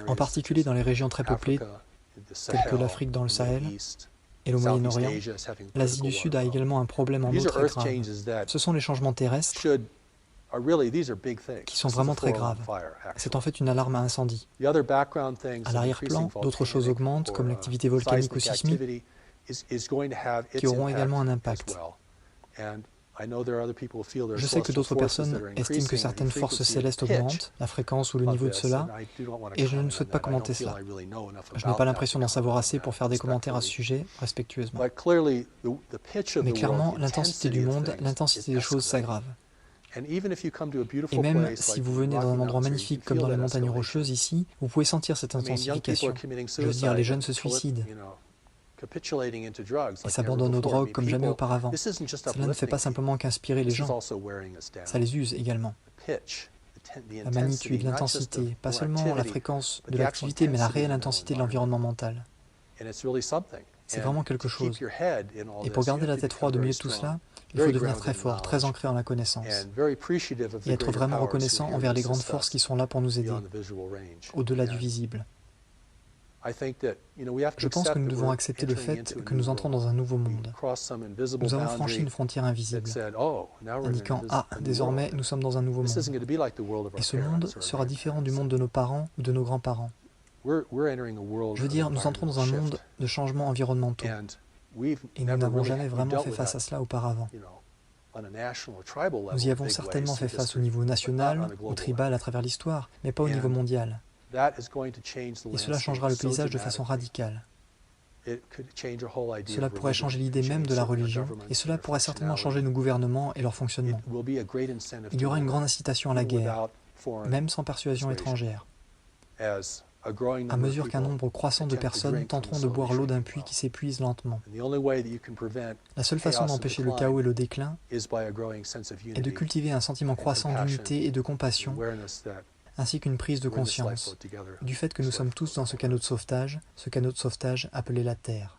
Speaker 1: en particulier dans les régions très peuplées, telles que l'Afrique dans le Sahel, et le Moyen-Orient. L'Asie du Sud a également un problème en eau très grave. Ce sont les changements terrestres qui sont vraiment très graves. C'est en fait une alarme à incendie. À l'arrière-plan, d'autres choses augmentent, comme l'activité volcanique ou sismique, qui auront également un impact. Je sais que d'autres personnes estiment que certaines forces célestes augmentent, la fréquence ou le niveau de cela, et je ne souhaite pas commenter cela. Je n'ai pas l'impression d'en savoir assez pour faire des commentaires à ce sujet, respectueusement. Mais clairement, l'intensité du monde, l'intensité des choses s'aggrave. Et même si vous venez dans un endroit magnifique comme dans les montagnes rocheuses ici, vous pouvez sentir cette intensification. Je veux dire, les jeunes se suicident et s'abandonnent aux drogues comme jamais auparavant. Cela ne fait pas simplement qu'inspirer les gens, ça les use également. La magnitude, l'intensité, pas seulement la fréquence de l'activité, mais la réelle intensité de l'environnement mental. C'est vraiment quelque chose. Et pour garder la tête froide au milieu de tout cela, il faut devenir très fort, très ancré en la connaissance, et être vraiment reconnaissant envers les grandes forces qui sont là pour nous aider, au-delà du visible. Je pense que nous devons accepter le fait que nous entrons dans un nouveau monde. Nous avons franchi une frontière invisible, indiquant « Ah, désormais, nous sommes dans un nouveau monde. » Et ce monde sera différent du monde de nos parents ou de nos grands-parents. Je veux dire, nous entrons dans un monde de changements environnementaux. Et nous n'avons jamais vraiment fait face à cela auparavant. Nous y avons certainement fait face au niveau national, ou tribal à travers l'histoire, mais pas au niveau mondial. Et cela changera le paysage de façon radicale. Cela pourrait changer l'idée même de la religion, et cela pourrait certainement changer nos gouvernements et leur fonctionnement. Il y aura une grande incitation à la guerre, même sans persuasion étrangère, à mesure qu'un nombre croissant de personnes tenteront de boire l'eau d'un puits qui s'épuise lentement. La seule façon d'empêcher le chaos et le déclin est de cultiver un sentiment croissant d'unité et de compassion, ainsi qu'une prise de conscience du fait que nous sommes tous dans ce canot de sauvetage appelé la Terre.